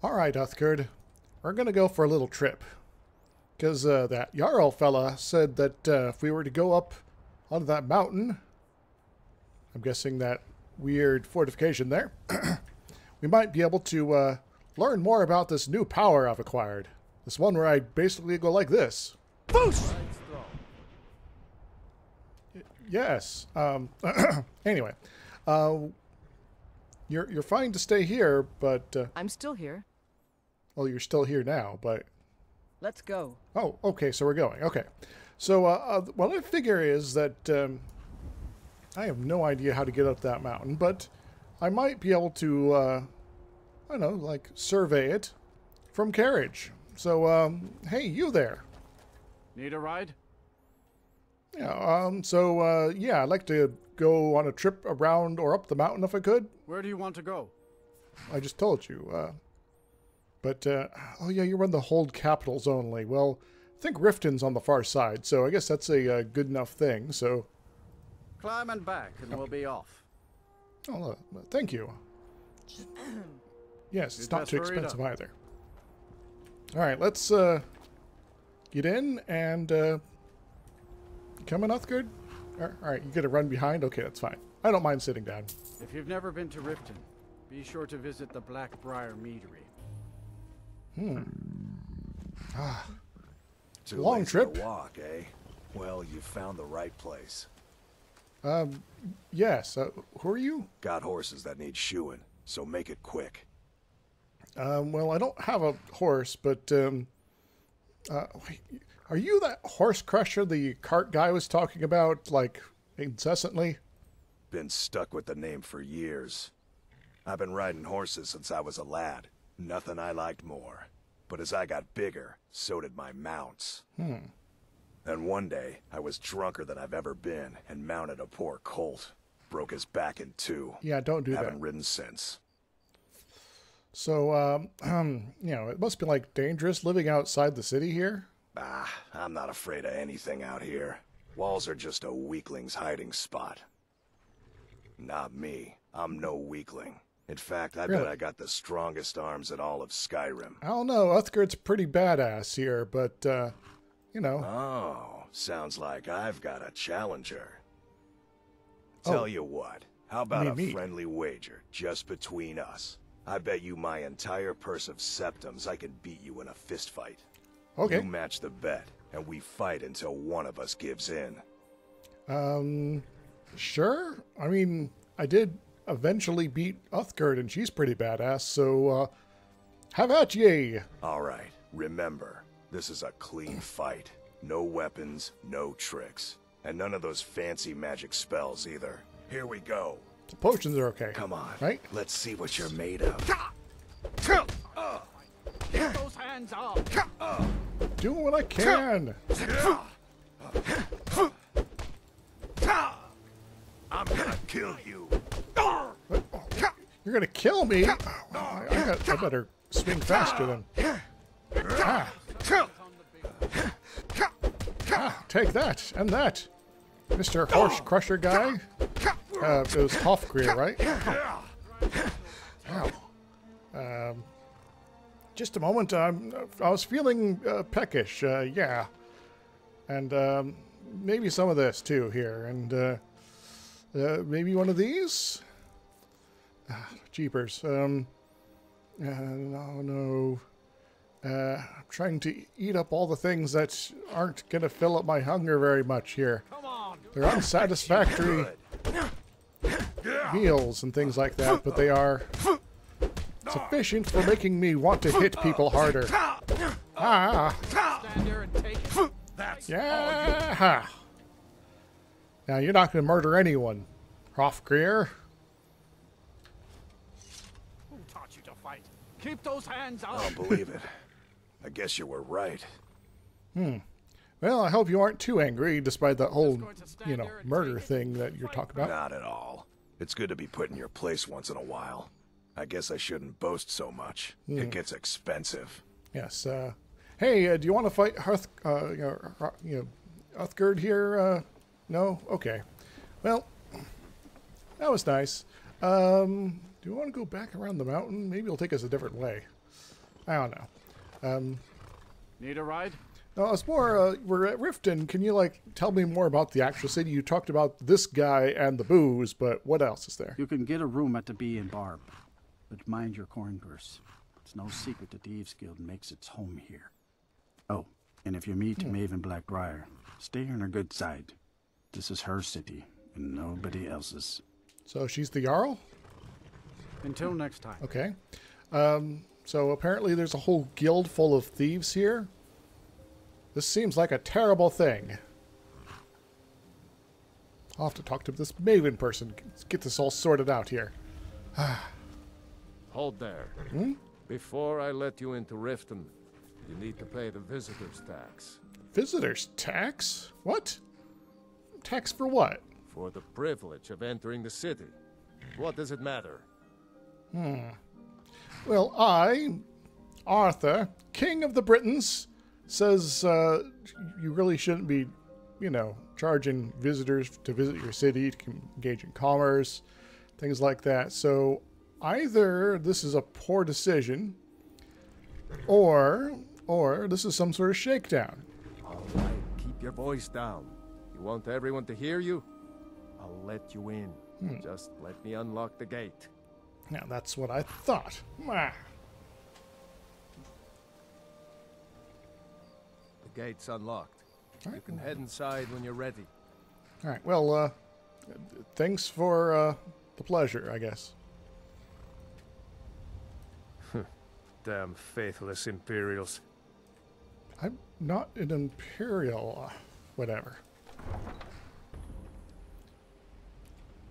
Alright, Uthgerd. We're gonna go for a little trip. Because that Jarl fella said that if we were to go up onto that mountain, I'm guessing that weird fortification there, we might be able to learn more about this new power I've acquired. This one where I basically go like this. Boost! Yes. Anyway, you're fine to stay here, but I'm still here. well, you're still here now, but Let's go. oh, okay. So we're going. Okay. So what I figure is that I have no idea how to get up that mountain, but I might be able to I don't know, like survey it from carriage. So hey, you there? Need a ride? Yeah. Yeah, I'd like to go on a trip around or up the mountain if I could. Where do you want to go? I just told you. Oh yeah, you run the hold capitals only. Well, I think Riften's on the far side, so I guess that's a good enough thing. So, Climb and back, and we'll be off. oh, thank you. Yes, it's You not just too hurried expensive up. either. All right, let's get in and come in, Uthgerd. All right, you get to run behind. Okay, that's fine. I don't mind sitting down. If you've never been to Riften, be sure to visit the Blackbriar Meadery. Too Long lazy trip. to walk, eh? Well, you found the right place. Yes. Who are you? Got horses that need shoeing, so make it quick. Well, I don't have a horse, but wait, are you that horse crusher the cart guy was talking about, like, incessantly? Been stuck with the name for years. I've been riding horses since I was a lad. Nothing I liked more. But as I got bigger, so did my mounts. And one day, I was drunker than I've ever been and mounted a poor colt. Broke his back in two. Yeah, don't do Haven't that. ridden since. So, you know, it must be, like, dangerous living outside the city here. Ah, I'm not afraid of anything out here. Walls are just a weakling's hiding spot. Not me. I'm no weakling. In fact, I Really? bet I got the strongest arms in all of Skyrim. I don't know. Uthgerd's pretty badass here, but, you know. Oh, sounds like I've got a challenger. Oh. Tell you what, how about a Me. friendly wager just between us? I bet you my entire purse of septums I can beat you in a fist fight. Okay. You match the bet, and we fight until one of us gives in. Sure. I mean, I did eventually beat Uthgerd, and she's pretty badass, so, have at ye! All right, remember, this is a clean fight. No weapons, no tricks. And none of those fancy magic spells either. Here we go. The potions are okay. Come on, Right? let's see what you're made of. Get those hands up! Doing what I can! I'm gonna kill you. You're gonna kill me? I better swing faster then. Take that, and that. Mr. Horse Crusher guy. It was Hofgreer, right? Ow. Just a moment, I was feeling peckish, yeah. And maybe some of this too here, and maybe one of these? Jeepers. No. I'm trying to eat up all the things that aren't going to fill up my hunger very much here. Come on! They're unsatisfactory meals and things like that, but they are sufficient for making me want to hit people harder. Ah! Stand there and take it. That's Yeah! Now, you're not going to murder anyone, Hofgreer. Who taught you to fight? Keep those hands up! I'll believe it. I guess you were right. Well, I hope you aren't too angry, despite that whole, going to stand you know, there and murder take it? thing that you're talking about. Not at all. It's good to be put in your place once in a while. I guess I shouldn't boast so much. It gets expensive. Yes. Hey, do you want to fight Uthgerd here? No? Okay. Well, that was nice. Do Do we want to go back around the mountain? Maybe it'll take us a different way. I don't know. Need a ride? No, it's more, we're at Riften. Can you, like, tell me more about the actual city? You talked about this guy and the booze, but what else is there? You can get a room at the Bee and Barb, but mind your corn purse. It's no secret the Thieves Guild makes its home here. Oh, and if you meet Maven Blackbriar, stay on her good side. This is her city, and nobody else's. So she's the Jarl? Until next time. Okay. So apparently there's a whole guild full of thieves here. This seems like a terrible thing. I'll have to talk to this Maven person. Let's get this all sorted out here. Hold there. Before I let you into Riften, you need to pay the visitor's tax. Visitor's tax? What? Tax for what? For the privilege of entering the city. What does it matter? Well, I, Arthur, King of the Britons, says you really shouldn't be, you know, charging visitors to visit your city, to engage in commerce, things like that. So either this is a poor decision, or this is some sort of shakedown. All right, keep your voice down. You want everyone to hear you? I'll let you in. Just let me unlock the gate. Now, that's what I thought. The gate's unlocked. All right. You can head inside when you're ready. All right, well, thanks for the pleasure, I guess. Damn faithless Imperials. I'm not an Imperial, whatever.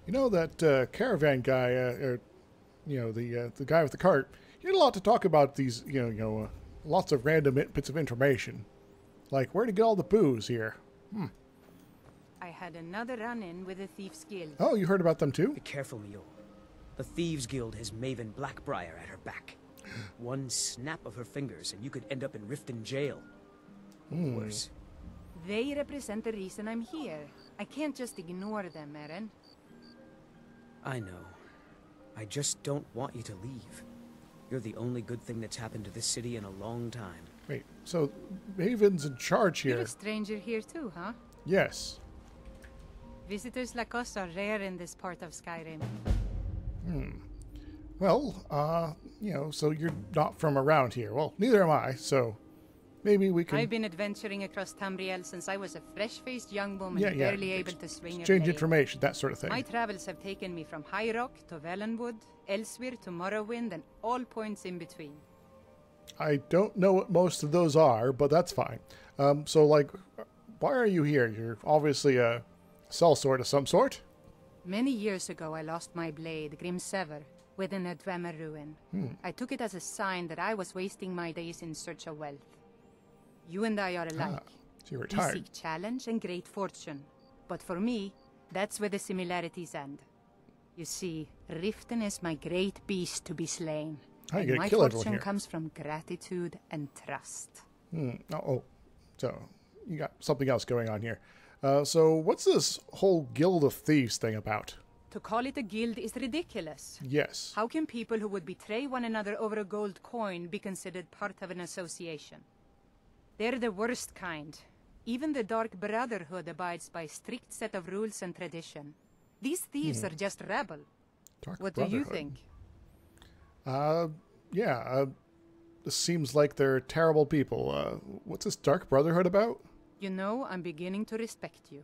You know that caravan guy, you know, the guy with the cart. He had a lot to talk about these, lots of random bits of information, like where to get all the booze here. I had another run-in with the Thieves Guild. Oh, you heard about them too? Be careful, Mio. The Thieves Guild has Maven Blackbriar at her back. One snap of her fingers and you could end up in Riften jail. Worse. They represent the reason I'm here. I can't just ignore them, Eren. I know. I just don't want you to leave. You're the only good thing that's happened to this city in a long time. Wait, so Maven's in charge You're here? a stranger here too, huh? Yes. Visitors like us are rare in this part of Skyrim. Well, so you're not from around here. Well, neither am I, so maybe we can I've been adventuring across Tamriel since I was a fresh-faced young woman Yeah, barely able to swing a exchange blade. information, that sort of thing. My travels have taken me from High Rock to Valenwood, elsewhere to Morrowind, and all points in between. I don't know what most of those are, but that's fine. So, like, why are you here? You're obviously a sellsword of some sort? Many years ago, I lost my blade, Grimsever, within a Dwemer ruin. I took it as a sign that I was wasting my days in search of wealth. You and I are alike. So you're We retired. seek challenge and great fortune. But for me, that's where the similarities end. You see, Riften is my great beast to be slain. How you And gonna my kill everyone fortune here? comes from gratitude and trust. So you got something else going on here. So what's this whole Guild of Thieves thing about? To call it a guild is ridiculous. Yes. How can people who would betray one another over a gold coin be considered part of an association? They're the worst kind. Even the Dark Brotherhood abides by a strict set of rules and tradition. These thieves are just rabble. Dark What do you Brotherhood. think? This seems like they're terrible people. What's this Dark Brotherhood about? You know, I'm beginning to respect you.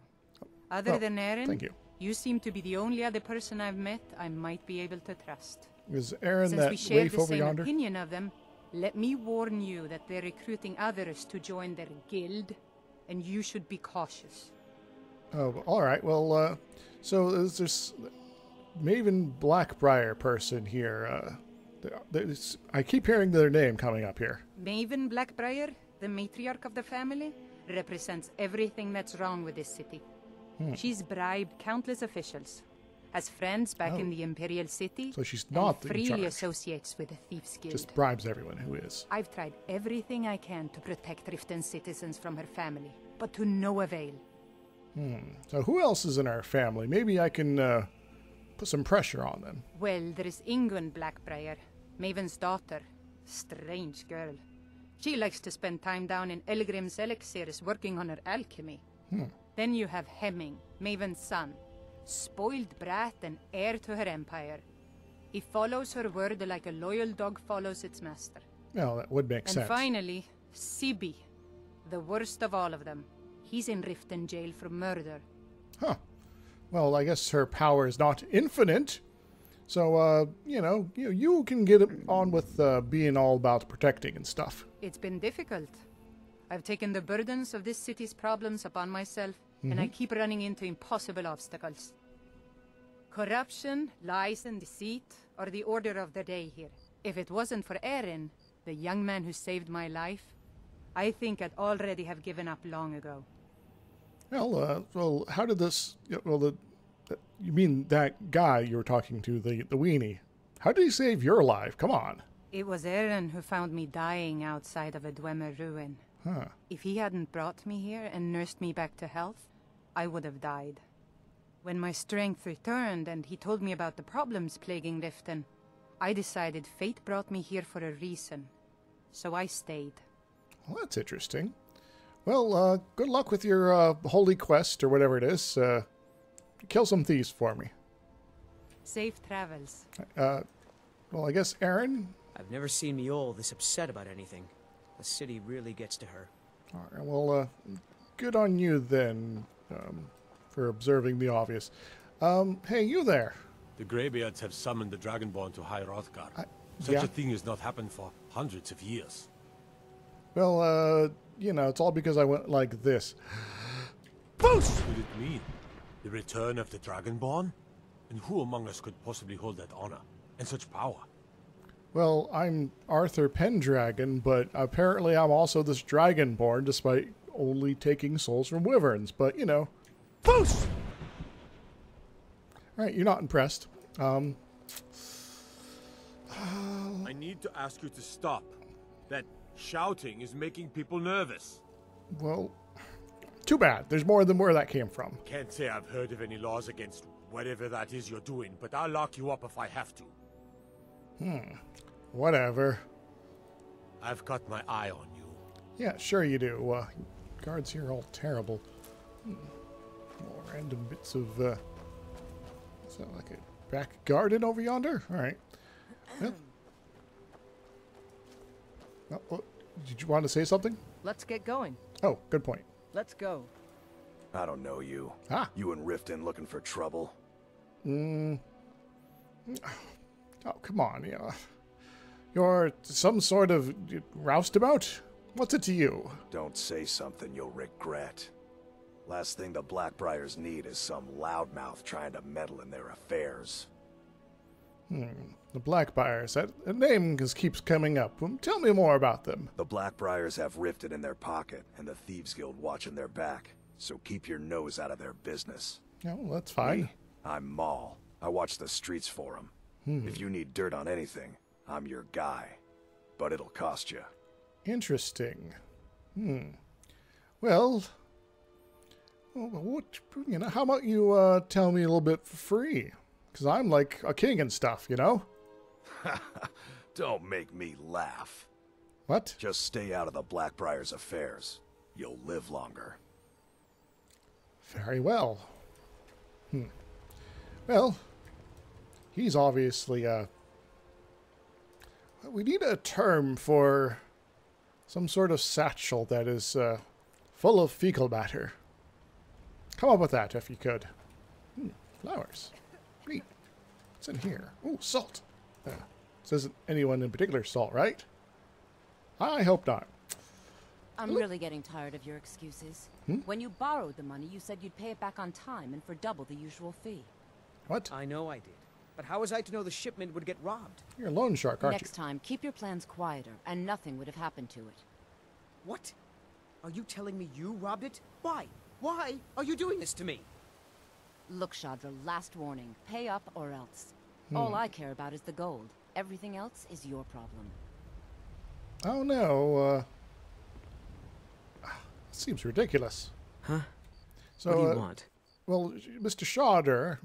Other Oh, than Eren, thank you. you seem to be the only other person I've met I might be able to trust. Is Aaron Since that we share waif the over same yonder? opinion of them, let me warn you that they're recruiting others to join their guild, and you should be cautious. Oh, all right. Well, so there's this Maven Blackbriar person here. I keep hearing their name coming up here. Maven Blackbriar, the matriarch of the family, represents everything that's wrong with this city. She's bribed countless officials, has friends back in the Imperial City, So she's and not in freely charge. associates with the Thieves Guild. Just bribes everyone who is. I've tried everything I can to protect Riften citizens from her family, but to no avail. So who else is in our family? Maybe I can put some pressure on them. Well, there is Ingun Blackbriar, Maven's daughter. Strange girl. She likes to spend time down in Elgrim's elixirs working on her alchemy. Then you have Hemming, Maven's son. Spoiled brat and heir to her empire. He follows her word like a loyal dog follows its master. Well, that would make sense. And finally, Sibi, the worst of all of them. He's in Riften jail for murder. Huh. Well, I guess her power is not infinite. So, you can get on with being all about protecting and stuff. It's been difficult. I've taken the burdens of this city's problems upon myself, and I keep running into impossible obstacles. Corruption, lies, and deceit are the order of the day here. If it wasn't for Erin, the young man who saved my life, I think I'd already have given up long ago. Well, how did this... Well, you mean that guy you were talking to, the weenie. How did he save your life? Come on. It was Erin who found me dying outside of a Dwemer ruin. Huh. If he hadn't brought me here and nursed me back to health, I would have died. When my strength returned and he told me about the problems plaguing Riften, I decided fate brought me here for a reason. So I stayed. Well, that's interesting. Well, good luck with your holy quest or whatever it is. Kill some thieves for me. Safe travels. Well, I guess Erin? I've never seen Miol this upset about anything. The city really gets to her. All right, well, good on you then, for observing the obvious. Hey, you there. The Greybeards have summoned the Dragonborn to High Hrothgar. Such yeah. a thing has not happened for hundreds of years. Well, it's all because I went like this. What could it mean? The return of the Dragonborn? And who among us could possibly hold that honor and such power? Well, I'm Arthur Pendragon, but apparently I'm also this Dragonborn, despite only taking souls from wyverns. But, Foos! Alright, you're not impressed. I need to ask you to stop. That shouting is making people nervous. Well, too bad. There's more than where that came from. Can't say I've heard of any laws against whatever that is you're doing, but I'll lock you up if I have to. Whatever. I've got my eye on you. Yeah, sure you do. Guards here are all terrible. More random bits of, is that like a back garden over yonder? Alright. Well. Oh, did you want to say something? Let's get going. Oh, good point. Let's go. I don't know you. Ah. You and Riften looking for trouble? Oh, come on, You're some sort of roustabout? What's it to you? Don't say something you'll regret. Last thing the Blackbriars need is some loudmouth trying to meddle in their affairs. The Blackbriars. That name just keeps coming up. Tell me more about them. The Blackbriars have Riften in their pocket, and the Thieves Guild watching their back. So keep your nose out of their business. Oh, well, that's fine. I'm Maul. I watch the streets for them. If you need dirt on anything, I'm your guy. But it'll cost you. Interesting. Well, what, how about you tell me a little bit for free? Because I'm like a king and stuff, Don't make me laugh. What? Just stay out of the Blackbriars' affairs. You'll live longer. Very well. Well, he's obviously, we need a term for some sort of satchel that is full of fecal matter. Come up with that if you could. Flowers. Neat. What's in here? Ooh, salt. This isn't anyone in particular salt, right? I hope not. I'm really getting tired of your excuses. When you borrowed the money, you said you'd pay it back on time and for double the usual fee. What? I know I did. But how was I to know the shipment would get robbed? You're a loan shark, aren't Next time, keep your plans quieter, and nothing would have happened to it. What? Are you telling me you robbed it? Why? Why are you doing this to me? Look, Shadra, last warning. Pay up or else. All I care about is the gold. Everything else is your problem. Oh no, seems ridiculous. Huh? So, What do you want? Well, Mr. Shadder,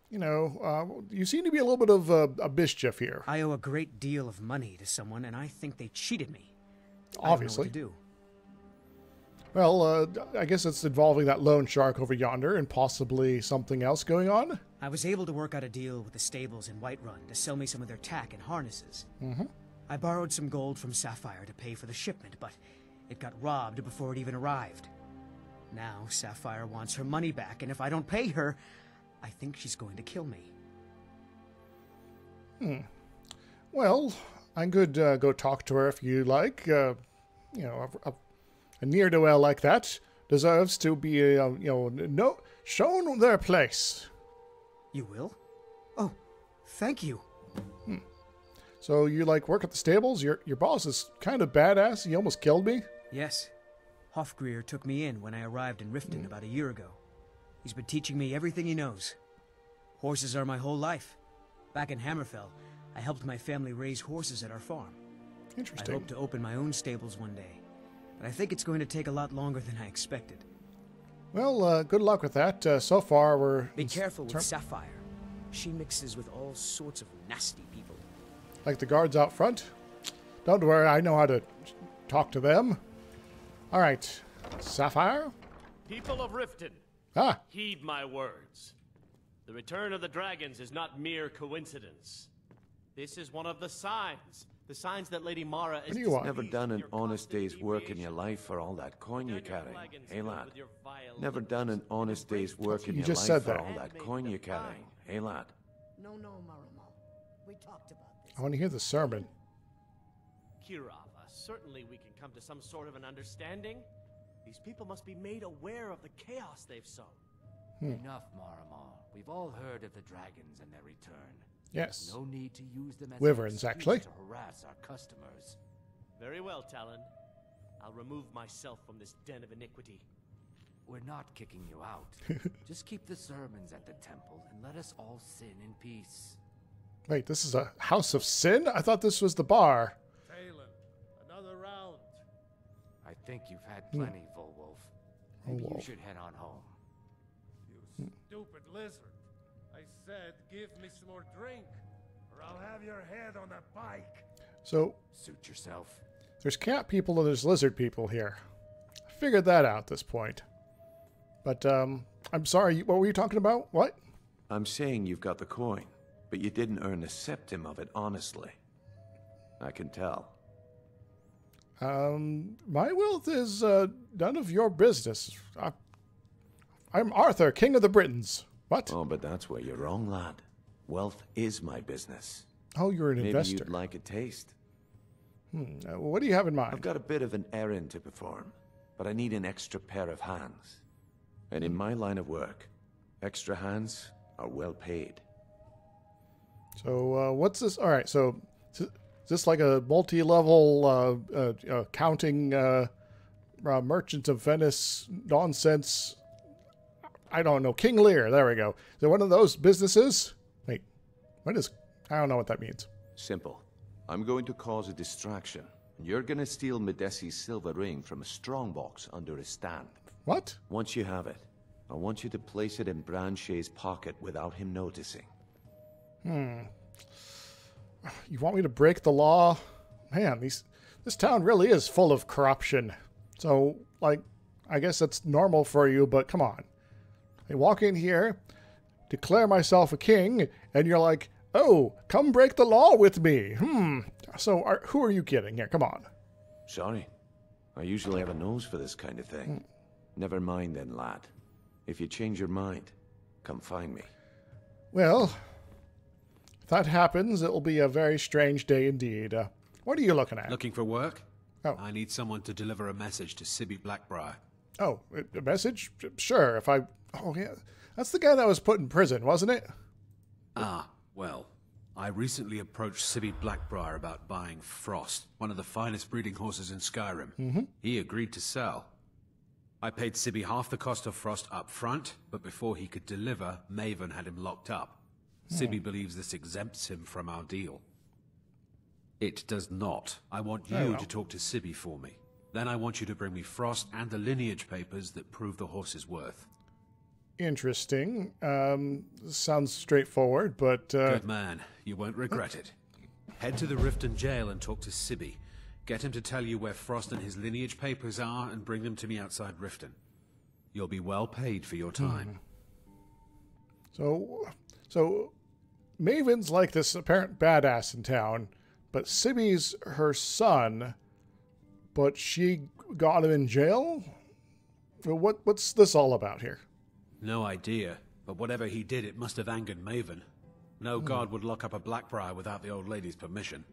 you know, you seem to be a little bit of a mischief here. I owe a great deal of money to someone, and I think they cheated me. Obviously. I don't know what to do. Well, I guess it's involving that loan shark over yonder and possibly something else going on. I was able to work out a deal with the stables in Whiterun to sell me some of their tack and harnesses. I borrowed some gold from Sapphire to pay for the shipment, but it got robbed before it even arrived. Now Sapphire wants her money back, and if I don't pay her, I think she's going to kill me. Well, I could go talk to her if you like. You know, a ne'er-do-well like that deserves to be, shown their place. You will? Oh, thank you. So you like work at the stables? Your boss is kind of badass. He almost killed me. Yes. Hofgrir took me in when I arrived in Riften about a year ago. He's been teaching me everything he knows. Horses are my whole life. Back in Hammerfell, I helped my family raise horses at our farm. Interesting. I hope to open my own stables one day, but I think it's going to take a lot longer than I expected. Well, good luck with that. So far, we're... Be careful with Sapphire. She mixes with all sorts of nasty people. Like the guards out front? Don't worry, I know how to talk to them. All right, Sapphire? People of Riften, heed my words. The return of the dragons is not mere coincidence. This is one of the signs that Lady Mara is... Never done an honest day's work in your life for all that coin you carry. Hey, lad. Never done an honest day's work in your life for all that coin you're carrying. Hey, lad. No, Maramo. We talked about this. I want to hear the sermon. Kirava, certainly we can come to some sort of an understanding. These people must be made aware of the chaos they've sown. Enough, Maramo. We've all heard of the dragons and their return. Yes. No need to use them as Wyverns, an actually. excuse to harass our customers. Very well, Talon. I'll remove myself from this den of iniquity. We're not kicking you out. Just keep the sermons at the temple and let us all sin in peace. Wait, this is a house of sin? I thought this was the bar. Talon, another round. I think you've had plenty, Volwolf. Maybe you should head on home. You stupid lizard. I said give me some more drink, or I'll have your head on a pike. So, suit yourself. There's cat people and there's lizard people here. I figured that out at this point. But, I'm sorry, what were you talking about? What? I'm saying you've got the coin, but you didn't earn a septim of it honestly. I can tell. My wealth is, none of your business. I'm Arthur, King of the Britons. What? Oh, but that's where you're wrong, lad. Wealth is my business. Oh, you're an investor. Maybe you'd like a taste. What do you have in mind? I've got a bit of an errand to perform, but I need an extra pair of hands. And in my line of work, extra hands are well paid. So, what's this? All right, so is this like a multi-level counting Merchant of Venice nonsense? I don't know. King Lear, there we go. Is it one of those businesses? Wait, what is... I don't know what that means. Simple. I'm going to cause a distraction. You're going to steal Medesi's silver ring from a strongbox under his stand. What? Once you have it, I want you to place it in Branchay's pocket without him noticing. You want me to break the law? Man, this town really is full of corruption. So, like, I guess that's normal for you, but come on. I walk in here, declare myself a king, and you're like, oh, come break the law with me. So, who are you kidding here? Come on. Sorry. I usually have a nose for this kind of thing. Never mind then, lad. If you change your mind, come find me. Well, if that happens, it will be a very strange day indeed. What are you looking at? Looking for work? Oh. I need someone to deliver a message to Sibby Blackbriar. Oh, a message? Sure, if I... Oh, yeah. That's the guy that was put in prison, wasn't it? Ah, well, I recently approached Sibby Blackbriar about buying Frost, one of the finest breeding horses in Skyrim. He agreed to sell. I paid Sibby half the cost of Frost up front, but before he could deliver, Maven had him locked up. Sibby believes this exempts him from our deal. It does not. I want you to talk to Sibby for me. Then I want you to bring me Frost and the lineage papers that prove the horse's worth. interesting. Sounds straightforward, but... Good man. You won't regret it. Head to the Riften jail and talk to Sibby. Get him to tell you where Frost and his lineage papers are and bring them to me outside Riften. You'll be well paid for your time. So Maven's like this apparent badass in town, but Sibby's her son, but she got him in jail? What's this all about here? No idea, but whatever he did, it must have angered Maven. No guard would lock up a Blackbriar without the old lady's permission.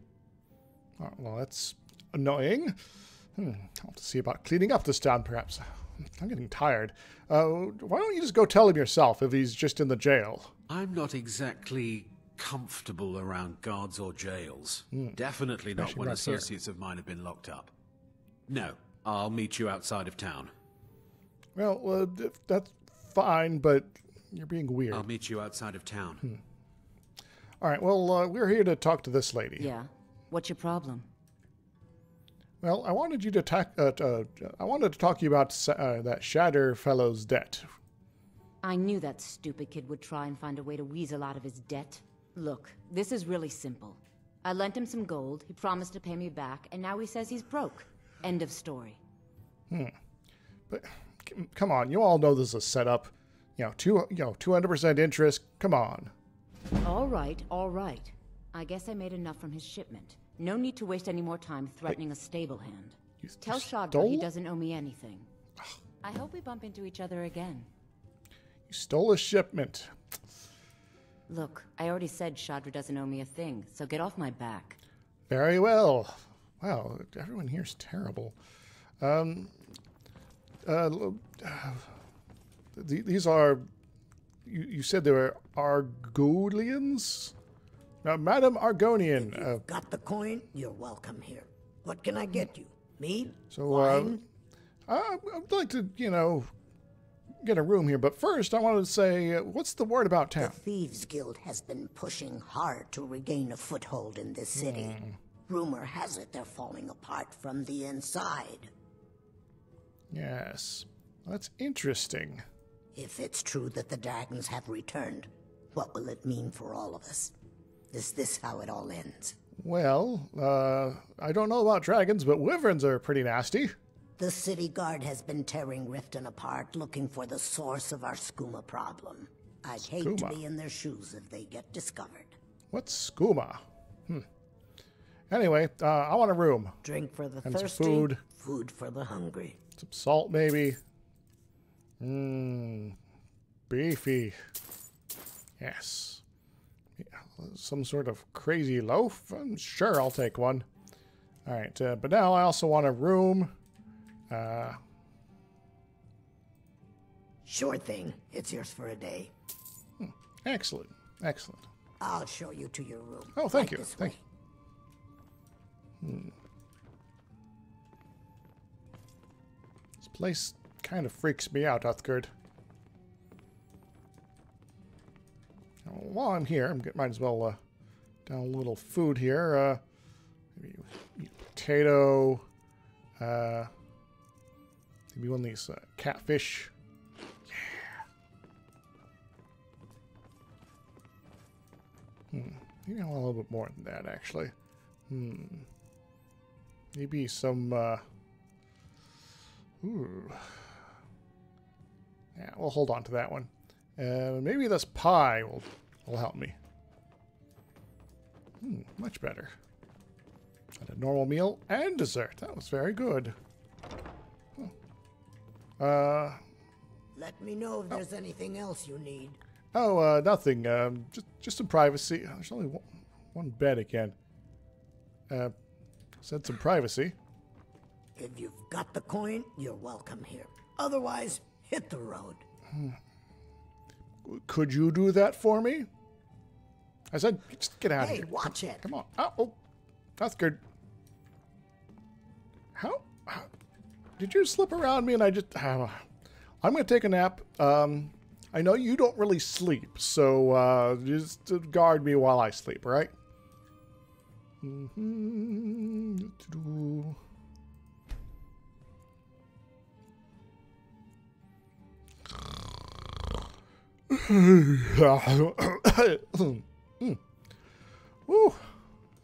Oh, well, that's annoying. I'll have to see about cleaning up this town, perhaps. I'm getting tired. Why don't you just go tell him yourself if he's just in the jail? I'm not exactly comfortable around guards or jails. Definitely not when associates of mine have been locked up. No, I'll meet you outside of town. Well, that's fine, but you're being weird. I'll meet you outside of town. All right, well, we're here to talk to this lady. Yeah. What's your problem? Well, I wanted you to talk to you about that Shatter fellow's debt. I knew that stupid kid would try and find a way to weasel out of his debt. Look, this is really simple. I lent him some gold, he promised to pay me back, and now he says he's broke. End of story. But come on, you all know this is a setup. 200% interest. Come on. All right, all right. I guess I made enough from his shipment. No need to waste any more time threatening a stable hand. Tell Shadra he doesn't owe me anything. I hope we bump into each other again. You stole a shipment. Look, I already said Shadra doesn't owe me a thing, so get off my back. Very well. Wow, everyone here's terrible. These are... You said they were Argolians? Now, Madam Argonian. If you've got the coin, you're welcome here. What can I get you? Mead? So, wine? I'd like to, get a room here. But first, I wanted to say, what's the word about town? The Thieves Guild has been pushing hard to regain a foothold in this city. Rumor has it they're falling apart from the inside. Yes. That's interesting. If it's true that the dragons have returned, what will it mean for all of us? Is this how it all ends? Well, I don't know about dragons, but wyverns are pretty nasty. The city guard has been tearing Riften apart, looking for the source of our skooma problem. I'd hate to be in their shoes if they get discovered. What's skooma? Anyway, I want a room. Drink for the and thirsty, some food. Food for the hungry. Some salt, maybe. Beefy. Yes. Some sort of crazy loaf? Sure, I'll take one. All right, but now I also want a room. Sure thing. It's yours for a day. Excellent. Excellent. I'll show you to your room. Oh, thank you. Thank you. This place kind of freaks me out, Uthgard. While I'm here, might as well down a little food here. Maybe potato. Maybe one of these catfish. Yeah. Maybe I want a little bit more than that, actually. Maybe some. Ooh. Yeah, we'll hold on to that one. Maybe this pie will help me. Much better. And a normal meal and dessert. That was very good. Let me know if there's anything else you need. Oh, nothing. Just some privacy. There's only one bed again. Said some privacy. If you've got the coin, you're welcome here. Otherwise, hit the road. Could you do that for me? I said, just get out of here. Hey, watch it. Come on. Oh, that's good. How? Did you slip around me and I just... I'm going to take a nap. I know you don't really sleep, so just guard me while I sleep, right? Woo.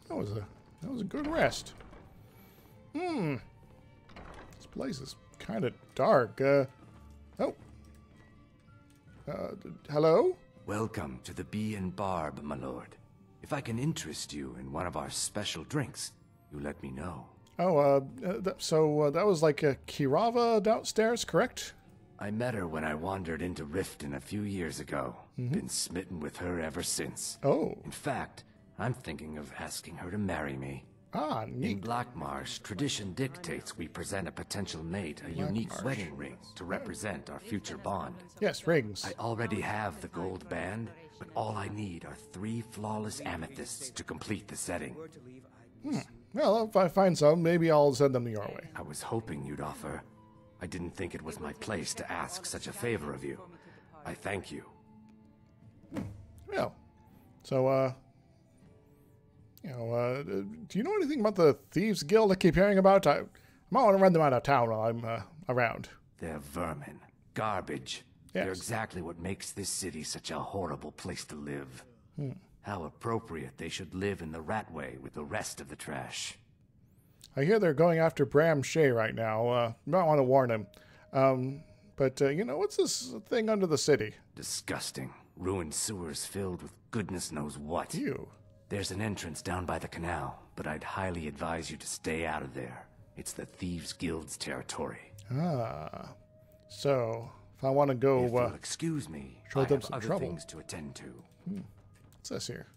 That was a good rest. This place is kind of dark. Hello? Welcome to the Bee and Barb, my lord. If I can interest you in one of our special drinks, you let me know. Oh, so that was like a Kirava downstairs, correct? I met her when I wandered into Riften a few years ago. Been smitten with her ever since. Oh. In fact, I'm thinking of asking her to marry me. Ah, neat. In Black Marsh, tradition dictates we present a potential mate a unique wedding ring to represent our future bond. Yes, rings. I already have the gold band, but all I need are 3 flawless amethysts to complete the setting. Well, if I find some, maybe I'll send them your way. I was hoping you'd offer. I didn't think it was my place to ask such a favor of you. I thank you. Well, so, do you know anything about the Thieves Guild I keep hearing about? I might want to run them out of town while I'm around. They're vermin. Garbage. Yes. They're exactly what makes this city such a horrible place to live. How appropriate they should live in the Ratway with the rest of the trash. I hear they're going after Bram Shea right now. You might want to warn him. But what's this thing under the city? Disgusting. Ruined sewers filled with goodness knows what. Ew. There's an entrance down by the canal, but I'd highly advise you to stay out of there. It's the Thieves Guild's territory. Ah. So, if I want to go... If you'll excuse me, show I them have some other trouble. things to attend to. What's this here?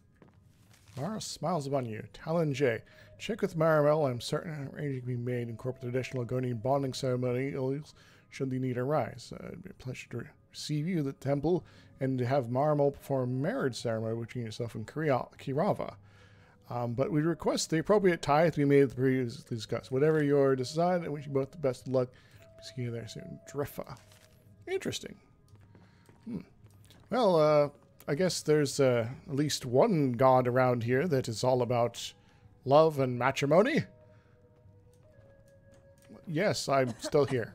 Mara smiles upon you. Talon J. Check with Maribel. I'm certain an arrangement can be made in corporate traditional Gonian bonding ceremonials should the need arise. It'd be a pleasure to receive you at the temple and to have Maribel perform a marriage ceremony between yourself and Kirava. But we request the appropriate tithe be made at the previously discussed. Whatever your decide, I wish you both the best of luck. See you there soon. Driffa. Interesting. Well, I guess there's at least one god around here that is all about love and matrimony. Yes, I'm still here.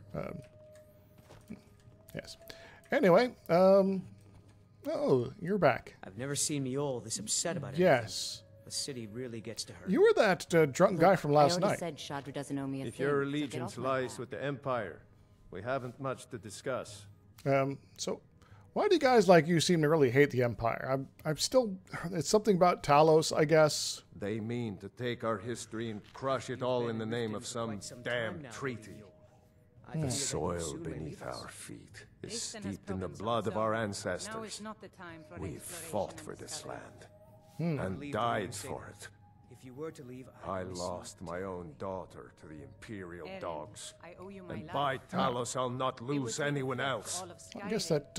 Yes. Anyway, oh, you're back. I've never seen Miol this upset about it. Yes. The city really gets to her. You were that drunk guy from last I night. already said Chandra doesn't owe me a If thing, your so get allegiance off my lies back. with the Empire, we haven't much to discuss. So why do guys like you seem to really hate the Empire? I'm still... It's something about Talos, I guess. They mean to take our history and crush it all in the name of some damn treaty. The soil beneath our feet is steeped in the blood of our ancestors. We've fought for this land and died for it. If you were to leave, I lost my own daughter to the Imperial dogs. And by Talos, I'll not lose anyone else. I guess that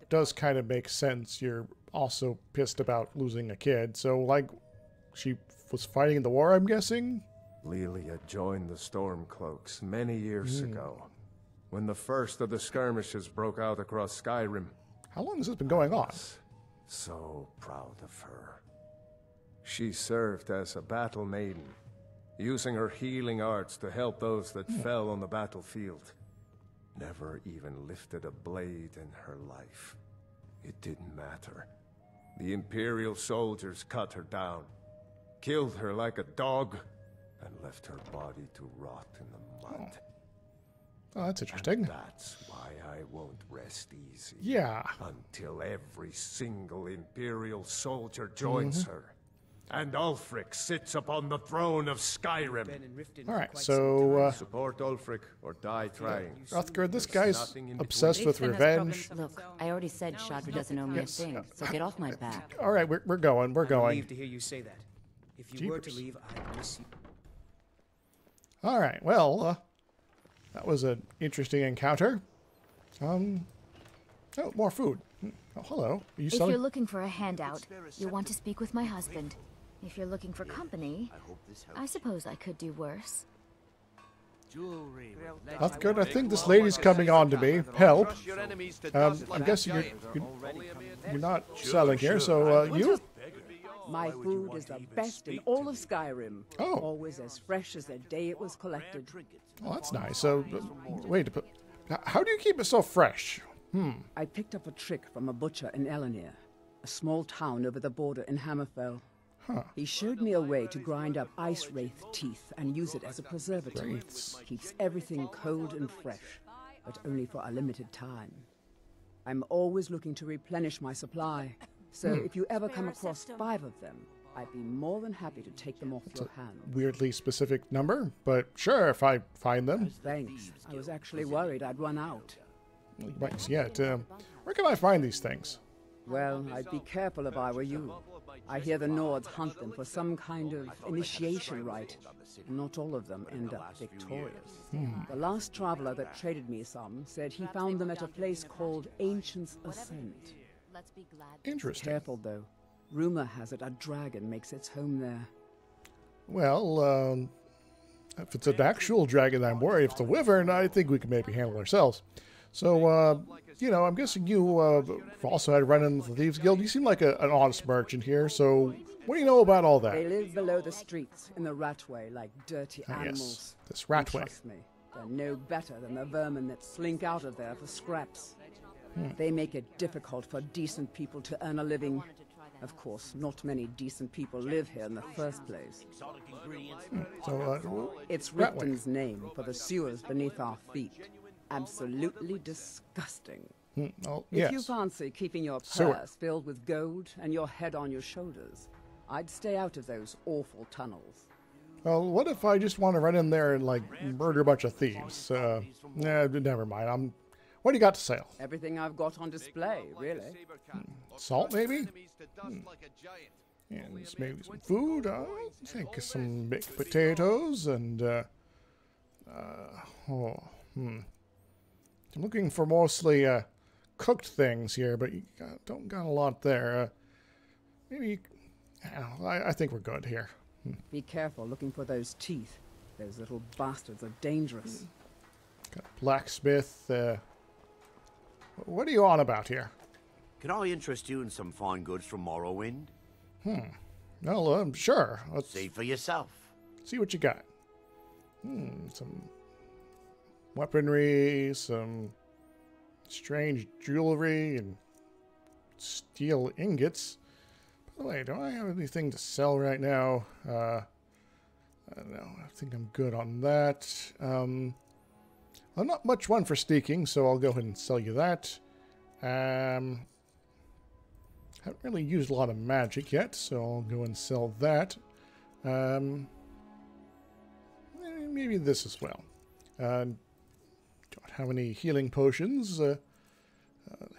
does kind of make sense. You're also pissed about losing a kid. So, like, she was fighting in the war, I'm guessing? Lilia joined the Stormcloaks many years ago, when the first of the skirmishes broke out across Skyrim. How long has this been going on? So proud of her. She served as a battle maiden, using her healing arts to help those that fell on the battlefield. Never even lifted a blade in her life. It didn't matter. The Imperial soldiers cut her down, killed her like a dog, and left her body to rot in the mud. Oh, that's interesting. And that's why I won't rest easy. Yeah. Until every single Imperial soldier joins her. And Ulfric sits upon the throne of Skyrim. Alright, so... support Ulfric or die trying. Hrothgar, this guy's obsessed with revenge. Look, I already said Chandra doesn't owe me a thing, so get off my back. Alright, we're going, we're I'm going. relieved to hear you say that. If you were to leave, I'd miss you. Alright, well, that was an interesting encounter. Oh, more food. Oh, hello. Are you If selling? you're looking for a handout, you'll want to speak with my husband. If you're looking for company, I suppose I could do worse. Hrothgar, I think this lady's coming on to me. Help. I'm guessing you're not selling here, so you? My food is the best in all of Skyrim. Oh. Always as fresh as the day it was collected. Oh, that's nice. So, wait, how do you keep it so fresh? I picked up a trick from a butcher in Elenir, a small town over the border in Hammerfell. He showed me a way to grind up ice wraith teeth and use it as a preservative. Wraiths. Keeps everything cold and fresh, but only for a limited time. I'm always looking to replenish my supply, so if you ever come across 5 of them, I'd be more than happy to take them off your hands. Weirdly specific number, but sure, if I find them. Thanks. I was actually worried I'd run out. Right, yet. Where can I find these things? Well, I'd be careful if I were you. I hear the Nords hunt them for some kind of initiation rite. Not all of them end up victorious. The last traveler that traded me some said he found them at a place called Ancient's Ascent. Interesting. Careful, though. Rumor has it a dragon makes its home there. Well, if it's an actual dragon, I'm worried. If it's a wyvern, I think we can maybe handle ourselves. So, you know, I'm guessing you also had run into the Thieves Guild. You seem like an honest merchant here, so what do you know about all that? They live below the streets in the Ratway like dirty animals. Yes, this Ratway. Trust me, they're no better than the vermin that slink out of there for scraps. They make it difficult for decent people to earn a living. Of course, not many decent people live here in the first place. So, it's Riften's name for the sewers beneath our feet. Absolutely disgusting. Oh, If you fancy keeping your purse filled with gold and your head on your shoulders, I'd stay out of those awful tunnels. Well, what if I just want to run in there and, like, murder a bunch of thieves? Never mind. What do you got to sell? Everything I've got on display, really. Salt, maybe? And maybe some food. I think some baked potatoes and, I'm looking for mostly cooked things here, but you don't got a lot there. Maybe, I think we're good here. Be careful looking for those teeth. Those little bastards are dangerous. Got blacksmith. What are you on about here? Can I interest you in some fine goods from Morrowind? Well, sure. Let's see for yourself. See what you got. Some weaponry, some strange jewelry, and steel ingots. By the way, do I have anything to sell right now? I don't know. I think I'm good on that. I'm not much one for sneaking, so I'll go ahead and sell you that. Haven't really used a lot of magic yet, so I'll go and sell that. Maybe this as well. Don't have any healing potions.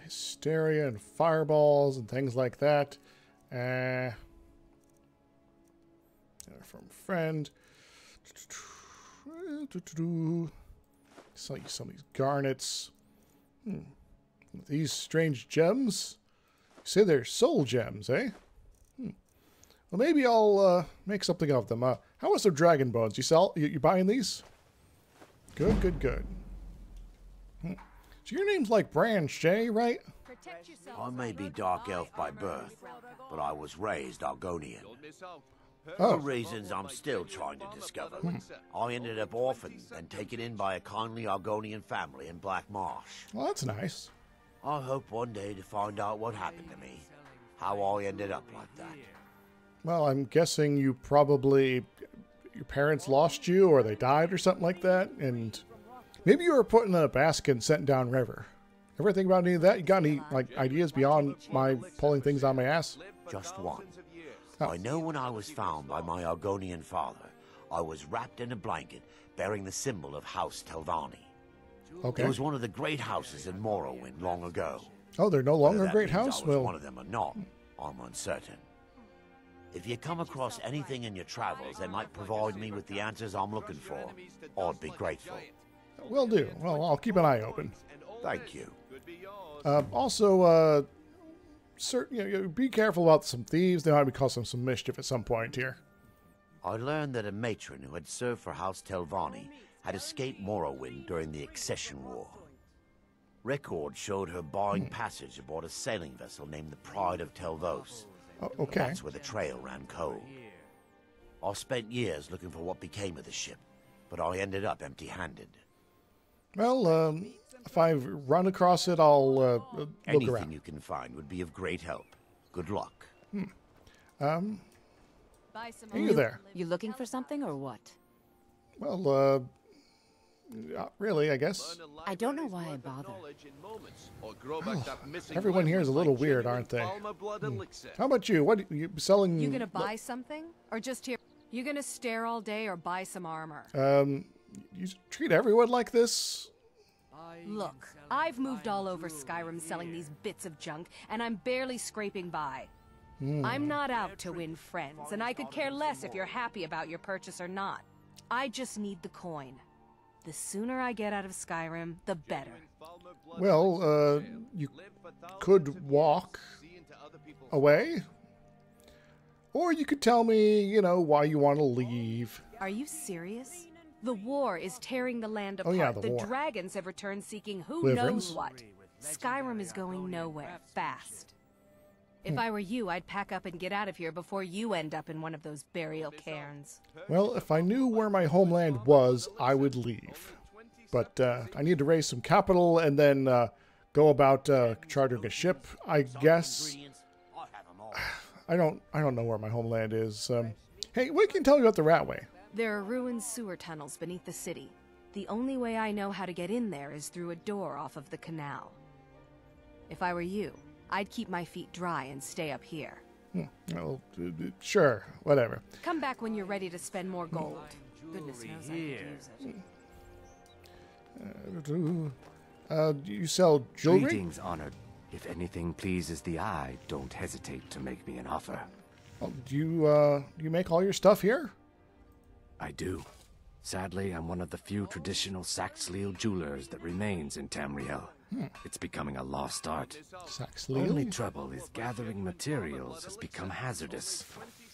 Hysteria and fireballs and things like that. From friend. Sell you some of these garnets. These strange gems. You say they're soul gems, eh? Well, maybe I'll make something of them. How was their dragon bones? You buying these? Good, good, good. So your name's like Bran Shay, right? I may be Dark Elf by birth, but I was raised Argonian. Oh. For reasons I'm still trying to discover. I ended up orphaned and taken in by a kindly Argonian family in Black Marsh. Well, that's nice. I hope one day to find out what happened to me. How I ended up like that. Well, I'm guessing your parents lost you or they died or something like that, and maybe you were put in a basket and sent down river. Ever think about any of that? You got any ideas beyond my pulling things on my ass? Just one. I know when I was found by my Argonian father, I was wrapped in a blanket bearing the symbol of House Telvanni. Okay. It was one of the great houses in Morrowind long ago. Oh, they're no longer a great house? I was one of them or not, I'm uncertain. If you come across anything in your travels that might provide me with the answers I'm looking for, I'd be grateful. Will do. Well, I'll keep an eye open. Thank you. Also, be careful about some thieves. They might be causing some mischief at some point here. I learned that a matron who had served for House Telvanni had escaped Morrowind during the Accession War. Records showed her buying passage aboard a sailing vessel named the Pride of Telvos. Oh, okay. That's where the trail ran cold. I spent years looking for what became of the ship, but I ended up empty-handed. Well, if I run across it, I'll look Anything around. you can find would be of great help. Good luck. Are you there? You looking for something or what? Well, not really, I guess. I don't know why I bother. Everyone here is a little weird, aren't they? How about you? What are you selling? You gonna buy something? Or just here? You gonna stare all day or buy some armor? You treat everyone like this? Look, I've moved all over Skyrim selling these bits of junk, and I'm barely scraping by. I'm not out to win friends, and I could care less if you're happy about your purchase or not. I just need the coin. The sooner I get out of Skyrim, the better. Well, you could walk away. Or you could tell me, you know, why you want to leave. Are you serious? The war is tearing the land apart. Oh, yeah, the war. Dragons have returned seeking who Wyverns. knows what. Skyrim is going nowhere, fast. If I were you, I'd pack up and get out of here before you end up in one of those burial cairns. Well, if I knew where my homeland was, I would leave. But I need to raise some capital and then go about chartering a ship, I guess. I don't know where my homeland is. Hey, what can you tell me about the Ratway? There are ruined sewer tunnels beneath the city. The only way I know how to get in there is through a door off of the canal. If I were you, I'd keep my feet dry and stay up here. Well, sure, whatever. Come back when you're ready to spend more gold. Goodness knows I could use it. You sell jewelry? Greetings, honored. If anything pleases the eye, don't hesitate to make me an offer. Oh, do you make all your stuff here? I do. Sadly, I'm one of the few traditional Saxhleel jewelers that remains in Tamriel. It's becoming a lost art. Saxhleel? Only trouble is gathering materials has become hazardous.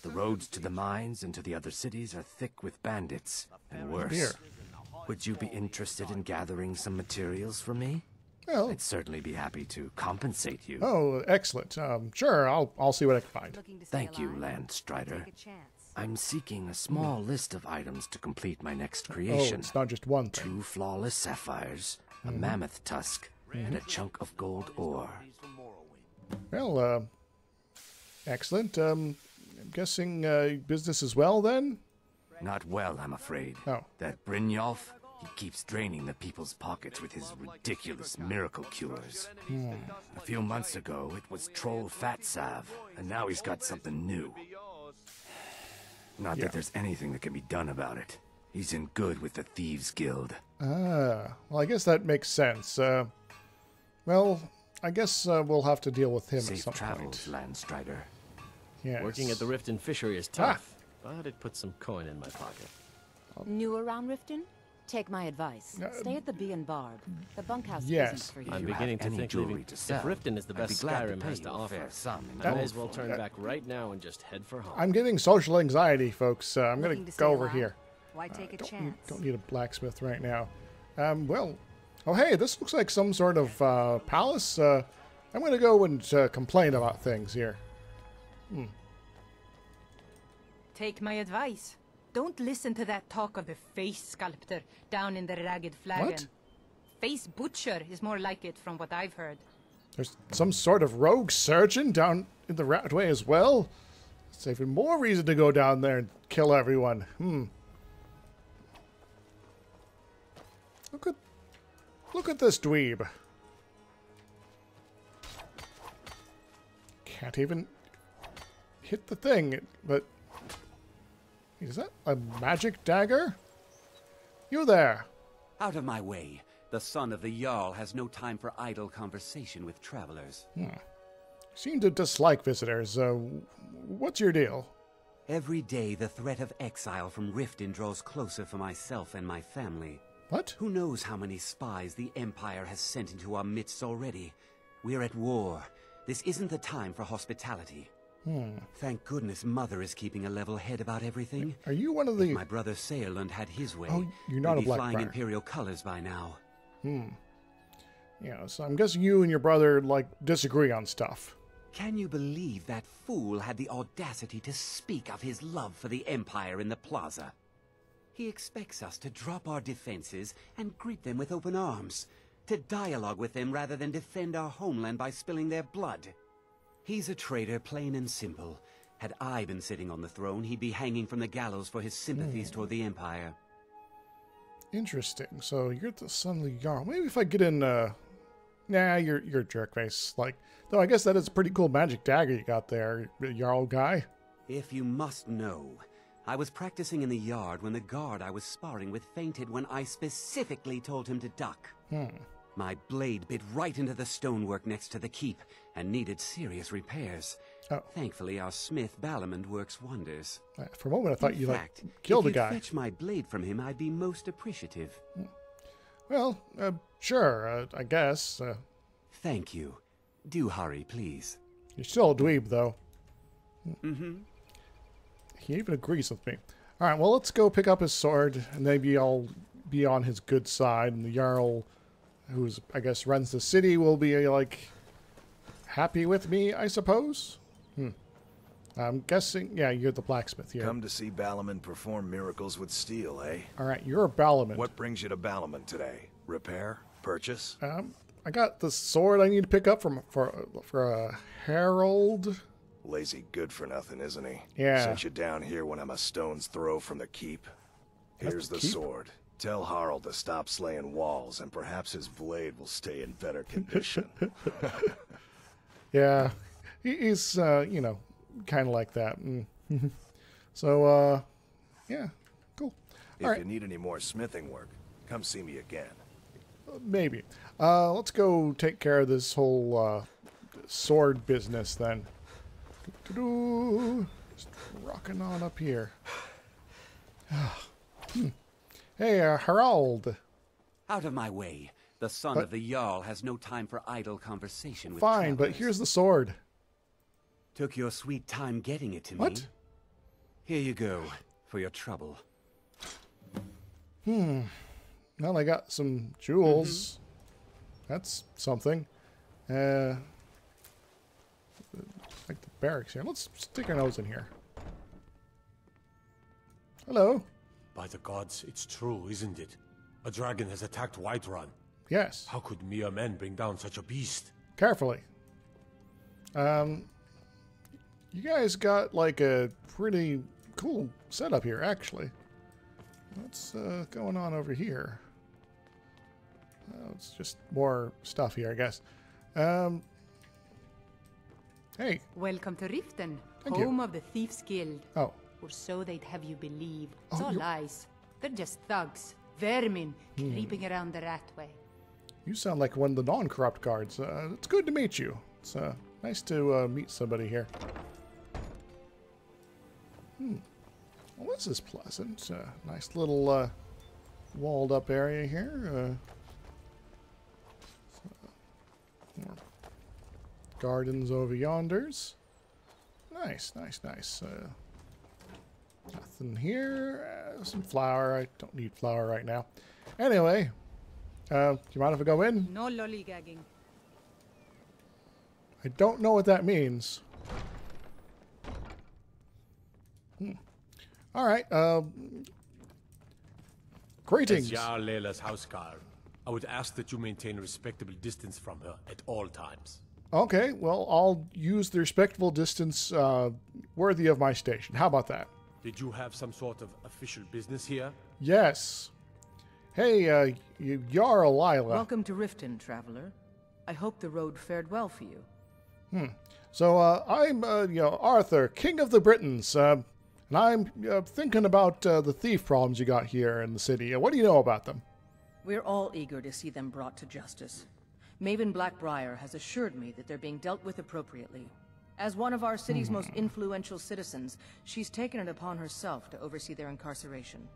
The roads to the mines and to the other cities are thick with bandits, and worse. Here. Would you be interested in gathering some materials for me? Well, I'd certainly be happy to compensate you. Oh, excellent. Sure, I'll see what I can find. Thank you, Landstrider. I'm seeking a small list of items to complete my next creation. Oh, it's not just one thing. 2 flawless sapphires, a mammoth tusk, and a chunk of gold ore. Well, excellent. I'm guessing business as well, then? Not well, I'm afraid. Oh. That Brynjolf, he keeps draining the people's pockets with his ridiculous miracle cures. A few months ago, it was Troll Fat Salve, and now he's got something new. Not that there's anything that can be done about it. He's in good with the Thieves Guild. Well, I guess that makes sense. Well, I guess we'll have to deal with him Safe at some travels, point. Landstrider. Yes. Working at the Riften fishery is tough, but it puts some coin in my pocket. New around Riften? Take my advice. Stay at the Bee and Barb. The bunkhouse Yes. isn't for you. I'm beginning to think leaving. to If sell, Riften is the I'd be best glad to Skyrim pay has to you a offer, fair sum in I may gold as well for turn it. back right now and just head for home. I'm getting social anxiety, folks. I'm going Looking to stay go over alive? here. Why take a chance? Don't need a blacksmith right now. Well, oh hey, this looks like some sort of palace. I'm going to go and complain about things here. Take my advice. Don't listen to that talk of the face sculptor down in the Ragged Flagon. What? Face butcher is more like it from what I've heard. There's some sort of rogue surgeon down in the Ratway as well. It's even more reason to go down there and kill everyone. Look at this dweeb. Can't even hit the thing, but is that a magic dagger? You there. Out of my way. The son of the Jarl has no time for idle conversation with travelers. Seem to dislike visitors. What's your deal? Every day the threat of exile from Riften draws closer for myself and my family. What? Who knows how many spies the Empire has sent into our midst already? We're at war. This isn't the time for hospitality. Thank goodness Mother is keeping a level head about everything. Are you one of the... If my brother Saerlund had his way, Oh, you're not we'd a be Black flying Briar. Imperial colors by now. Yeah, so I'm guessing you and your brother, disagree on stuff. Can you believe that fool had the audacity to speak of his love for the Empire in the plaza? He expects us to drop our defenses and greet them with open arms, to dialogue with them rather than defend our homeland by spilling their blood. He's a traitor, plain and simple. Had I been sitting on the throne, he'd be hanging from the gallows for his sympathies toward the Empire. Interesting. So you're the son of the Jarl. Maybe if I get in, nah, you're a jerkface. Like, though I guess that is a pretty cool magic dagger you got there, Jarl guy. If you must know, I was practicing in the yard when the guard I was sparring with fainted when I specifically told him to duck. My blade bit right into the stonework next to the keep and needed serious repairs. Thankfully, our smith Balamond works wonders. For a moment, I thought you if killed a you'd guy. Fetch my blade from him, I'd be most appreciative. Well, sure, I guess. Thank you. Do hurry, please. You're still a dweeb, though. Mm-hmm. He even agrees with me. All right, well, let's go pick up his sword, and maybe I'll be on his good side, and the Jarl, who's, I guess, runs the city, will be, like, happy with me, I suppose? I'm guessing, yeah, you're the blacksmith here. Come to see Balamond perform miracles with steel, eh? All right, you're a Balamond. What brings you to Balamond today? Repair? Purchase? I got the sword I need to pick up for a herald. Lazy good for nothing, isn't he? Yeah. Sent you down here when I'm a stone's throw from the keep. Here's the sword. Tell Harald to stop slaying walls, and perhaps his blade will stay in better condition. Yeah, he's, you know, kind of like that. So, yeah, cool. If you need any more smithing work, come see me again. Maybe. Let's go take care of this whole sword business then. Just rocking on up here. Hey, Harald. Out of my way. The son of the Jarl has no time for idle conversation with Fine, but here's the sword. Took your sweet time getting it to me. What? Here you go, for your trouble. Well, I got some jewels. That's something. Like the barracks here. Let's stick our nose in here. Hello. By the gods, it's true, isn't it? A dragon has attacked Whiterun. Yes. How could mere men bring down such a beast? Carefully. You guys got like a pretty cool setup here, actually. What's going on over here? It's just more stuff here, I guess. Hey. Welcome to Riften, Thank home you. of the Thieves' Guild. Oh. Or so they'd have you believe. It's Oh, all you- lies. They're just thugs, vermin, creeping around the Ratway. You sound like one of the non-corrupt guards. It's good to meet you. It's nice to meet somebody here. Well, this is pleasant. Nice little walled up area here. More gardens over yonders. Nice, nice, nice. Nothing here. Some flour. I don't need flour right now. Anyway, do you mind if I go in? No lollygagging. I don't know what that means. All right. Greetings. As Jarl Leila's houseguard, I would ask that you maintain a respectable distance from her at all times. Okay, well, I'll use the respectable distance worthy of my station. How about that? Did you have some sort of official business here? Yes. Hey, you Jarl Lila. Welcome to Riften, traveler. I hope the road fared well for you. So, I'm, Arthur, King of the Britons, and I'm thinking about the thief problems you got here in the city. What do you know about them? We're all eager to see them brought to justice. Maven Blackbriar has assured me that they're being dealt with appropriately. As one of our city's most influential citizens, she's taken it upon herself to oversee their incarceration.